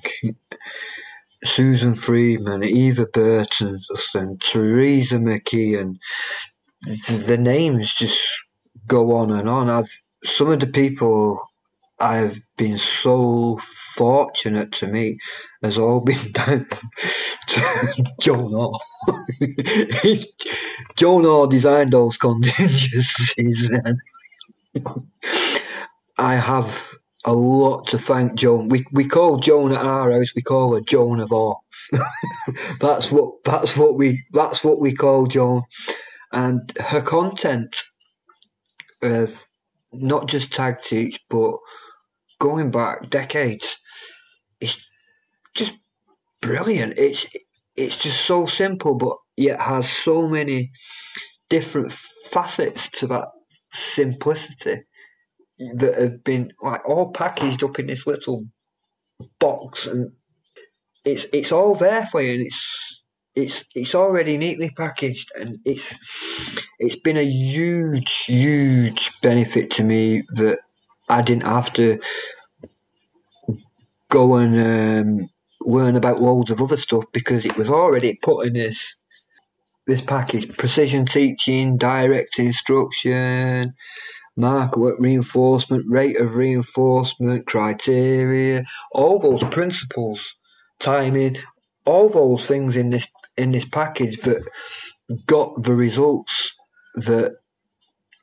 Susan Friedman, Eva Burton, and Theresa McKeon. The names just go on and on. Some of the people I've been so fortunate to meet has all been down to Joan Orr. Joan Orr designed those contingencies. I have a lot to thank Joan. We call Joan at our house, we call her Joan of Orr. that's what we call Joan. And her content of not just TagTeach, but going back decades, it's just brilliant. It's just so simple, but yet has so many different facets to that simplicity that have been like all packaged up in this little box, and it's all there for you, and it's already neatly packaged, and it's been a huge benefit to me that I didn't have to go and learn about loads of other stuff, because it was already put in this package. Precision teaching, direct instruction, marker work reinforcement, rate of reinforcement, criteria, all those principles, timing, all those things in this package that got the results that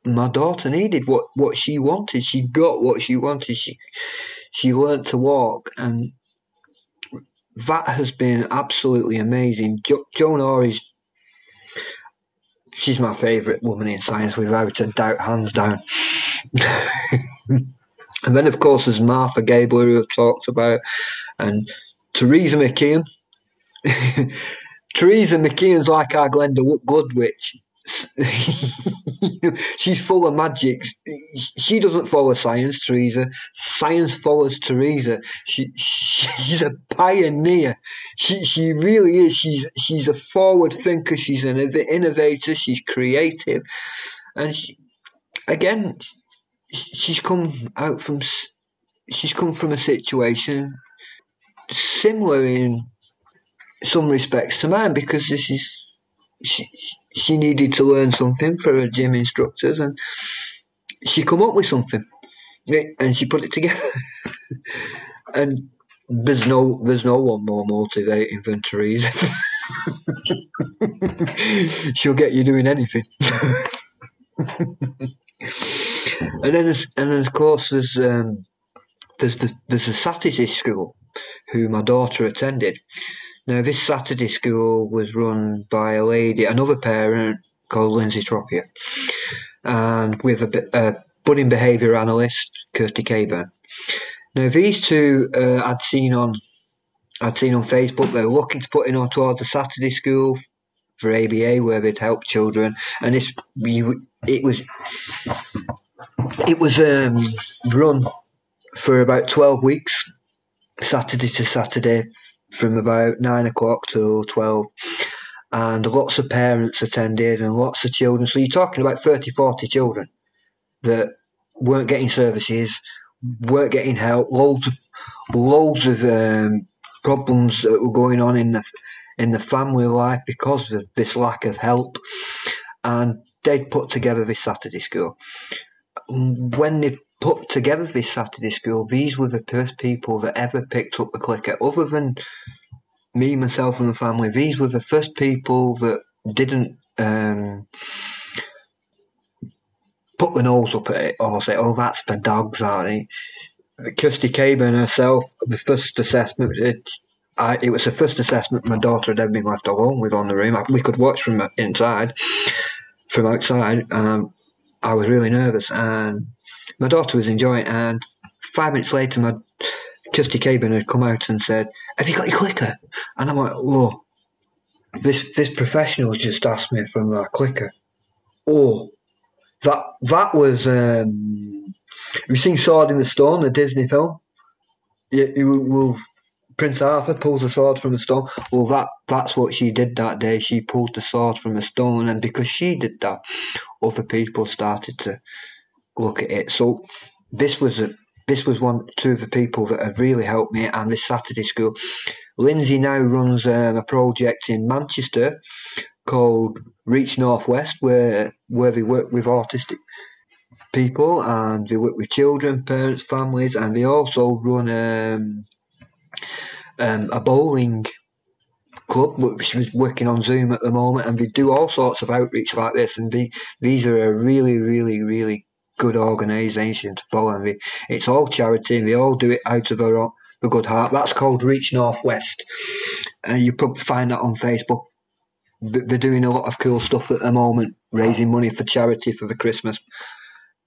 my daughter needed, what she wanted. She got what she wanted. She learnt to walk, and that has been absolutely amazing. Joan Orr she's my favourite woman in science, without a doubt, hands down. And then, of course, there's Martha Gabler, who I've talked about, and Theresa McKeon. Theresa McKeon's like our Glenda Goodwitch. She's full of magic. She doesn't follow science, Theresa. Science follows Theresa. She's a pioneer. She really is. She's a forward thinker. She's an innovator. She's creative, and she's come from a situation similar in some respects to mine, because she needed to learn something for her gym instructors, and she come up with something, and she put it together. And there's no one more motivating than Theresa. She'll get you doing anything. And then of course there's a Saturday school who my daughter attended. Now, this Saturday school was run by another parent called Lindsay Troppier, and with a budding behaviour analyst, Kirsty Caburn. Now, these two I'd seen on Facebook. They were looking to put in on towards a Saturday school for ABA where they'd help children, and it was run for about 12 weeks, Saturday to Saturday, from about 9 o'clock till 12, and lots of parents attended and lots of children. So you're talking about 30-40 children that weren't getting services, weren't getting help, loads of problems that were going on in the family life because of this lack of help, and they'd put together this Saturday school. When they put together this Saturday school, these were the first people that ever picked up the clicker, other than me, myself and the family. These were the first people that didn't put the nose up at it or say, oh, that's for dogs, aren't they? Kirsty Caburn herself, the first assessment, it was the first assessment my daughter had ever been left alone with on the room. We could watch from outside. I was really nervous, and my daughter was enjoying it, and 5 minutes later, Kirsty Caburn had come out and said, have you got your clicker? And I'm like, oh, this professional just asked me for my clicker. Oh, that was Have you seen Sword in the Stone, the Disney film? Well, Prince Arthur pulls a sword from a stone. Well, that's what she did that day. She pulled the sword from a stone, and because she did that, other people started to look at it. So this was two of the people that have really helped me. And this Saturday school, Lindsay now runs a project in Manchester called Reach Northwest, where they work with autistic people, and they work with children, parents, families, and they also run a bowling club which is working on Zoom at the moment, and they do all sorts of outreach like this. And these are a really, really, really good organisation to follow. And it's all charity, and they all do it out of a good heart. That's called Reach Northwest, and you probably find that on Facebook. They're doing a lot of cool stuff at the moment, raising money for charity for the Christmas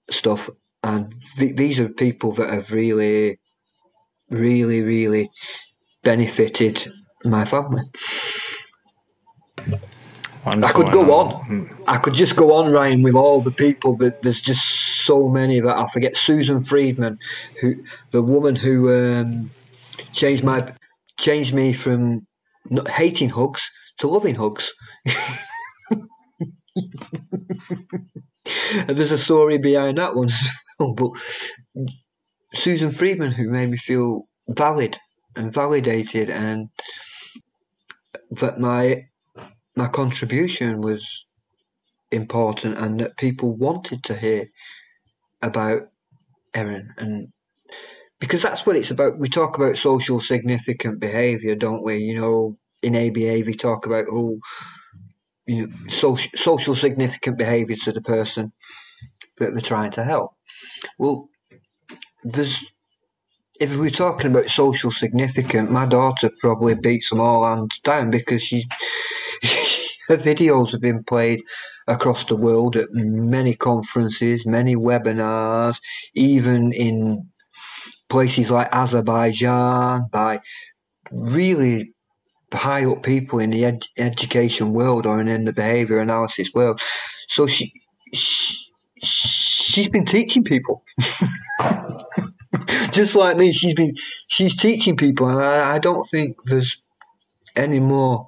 stuff. And these are people that have really, really, really benefited my family. Wonderful. I could go on. I could just go on, Ryan, with all the people. But there's just so many that I forget. Susan Friedman, the woman who changed me from not hating hugs to loving hugs. And there's a story behind that one. But Susan Friedman, who made me feel valid and validated, and that my contribution was important, and that people wanted to hear about Erin. And because that's what it's about. We talk about social significant behaviour, don't we? You know, in ABA we talk about social significant behaviour to the person that they're trying to help. Well, if we're talking about social significant, my daughter probably beats them all hands down, because her videos have been played across the world at many conferences, many webinars, even in places like Azerbaijan, by really high up people in the education world or in the behaviour analysis world. So she's been teaching people. Just like me, she's teaching people, and I don't think there's any more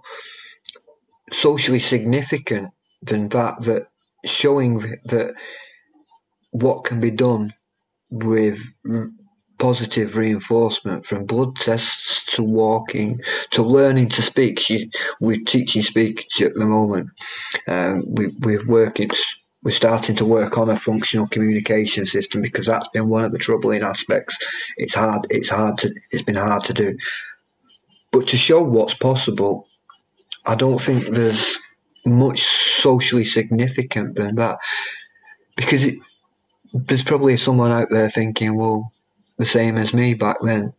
socially significant than that showing that what can be done with positive reinforcement, from blood tests to walking to learning to speak. We're teaching speech at the moment. We're starting to work on a functional communication system, because that's been one of the troubling aspects. It's been hard to do. But to show what's possible, I don't think there's much socially significant than that, because there's probably someone out there thinking, well, the same as me back then.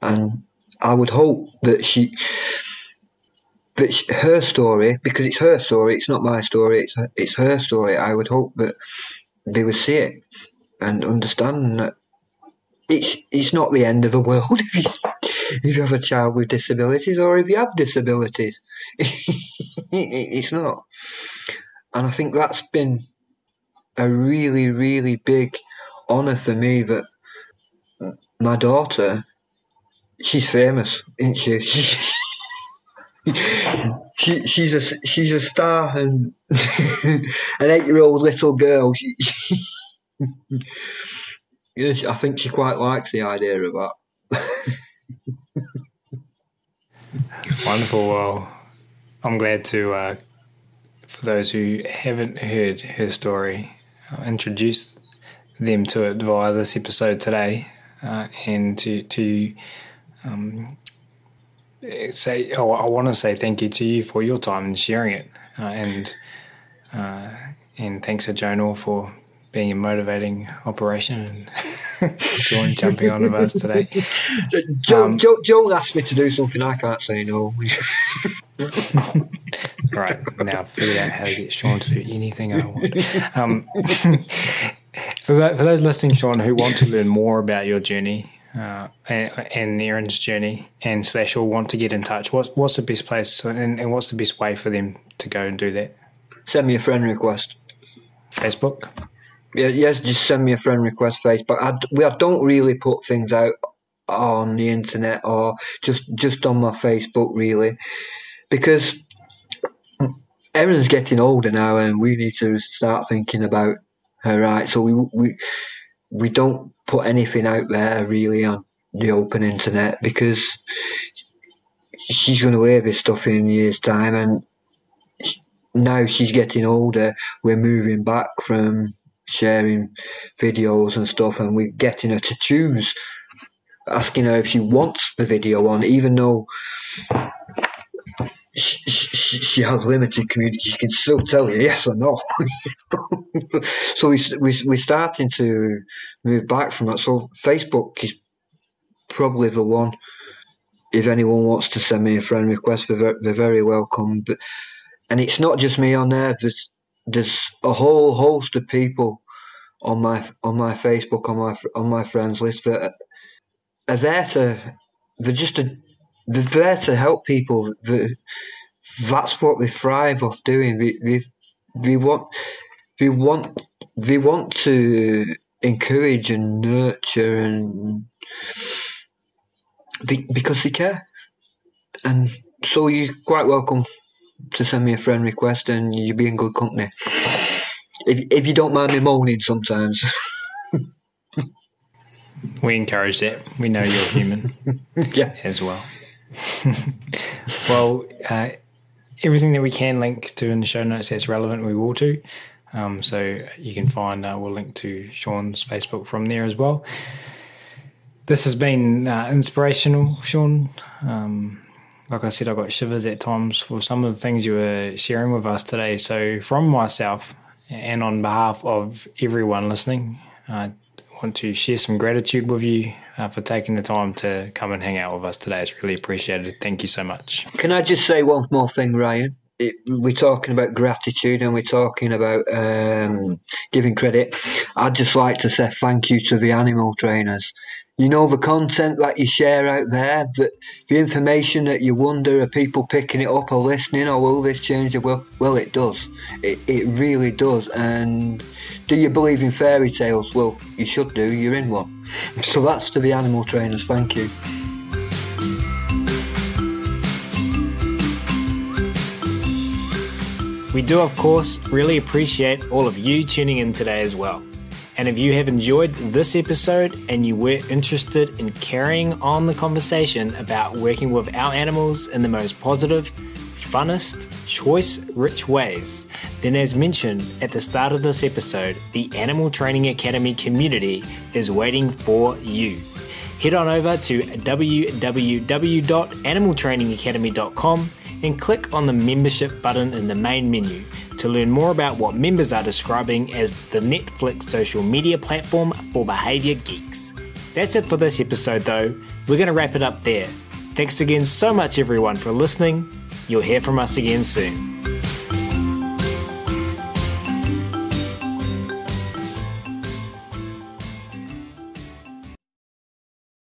And I would hope that her story, because it's her story, it's not my story, it's her story. I would hope that they would see it and understand that it's not the end of the world if you have a child with disabilities, or if you have disabilities. It's not. And I think that's been a really, really big honour for me, that my daughter, she's famous, isn't she? She's a star, and an 8-year-old little girl. I think she quite likes the idea of that. Wonderful. Well, I'm glad to, for those who haven't heard her story, introduce them to it via this episode today, and to say, I want to say thank you to you for your time and sharing it, and thanks to Joan for being a motivating operation, and Joan jumping on with us today. Joan asked me to do something I can't say no. Right, now I've figured out how to get Sean to do anything I want. For those listening, Sean, who want to learn more about your journey, and Erin's journey, and / or want to get in touch, what's the best place, and what's the best way for them to go and do that? Send me a friend request. Facebook? Yeah, yes, just send me a friend request Facebook. I don't really put things out on the internet or just on my Facebook really, because Erin's getting older now and we need to start thinking about her rights. So we don't put anything out there really on the open internet, because she's going to hear this stuff in a year's time, and now she's getting older. We're moving back from sharing videos and stuff, and we're getting her to choose, asking her if she wants the video on, even though she has limited community. She can still tell you yes or no. So we're starting to move back from that. So Facebook is probably the one. If anyone wants to send me a friend request, they're very welcome. And it's not just me on there. There's a whole host of people on my Facebook, on my friends list, that are there to. They're there to help people. That's what they thrive off doing. They want to encourage and nurture, and because they care. And so you're quite welcome to send me a friend request, and you'll be in good company. If you don't mind me moaning sometimes. We encourage that. We know you're human. Yeah. As well. Well, everything that we can link to in the show notes that's relevant, we will do. So you can find, we'll link to Sean's Facebook from there as well. This has been inspirational, Sean. Like I said, I got shivers at times for some of the things you were sharing with us today. So from myself and on behalf of everyone listening, I want to share some gratitude with you for taking the time to come and hang out with us today. It's really appreciated. Thank you so much. Can I just say one more thing, Ryan? We're talking about gratitude and we're talking about giving credit. I'd just like to say thank you to the animal trainers. You know, the content that you share out there, that the information that you wonder, are people picking it up or listening, or will this change the world? Well, it does. It really does. And do you believe in fairy tales? Well, you should do. You're in one. So that's to the animal trainers. Thank you. We do, of course, really appreciate all of you tuning in today as well. And if you have enjoyed this episode and you were interested in carrying on the conversation about working with our animals in the most positive, funnest, choice-rich ways, then as mentioned at the start of this episode, the Animal Training Academy community is waiting for you. Head on over to www.animaltrainingacademy.com and click on the membership button in the main menu to learn more about what members are describing as the Netflix social media platform for behaviour geeks. That's it for this episode though. We're going to wrap it up there. Thanks again so much everyone for listening. You'll hear from us again soon.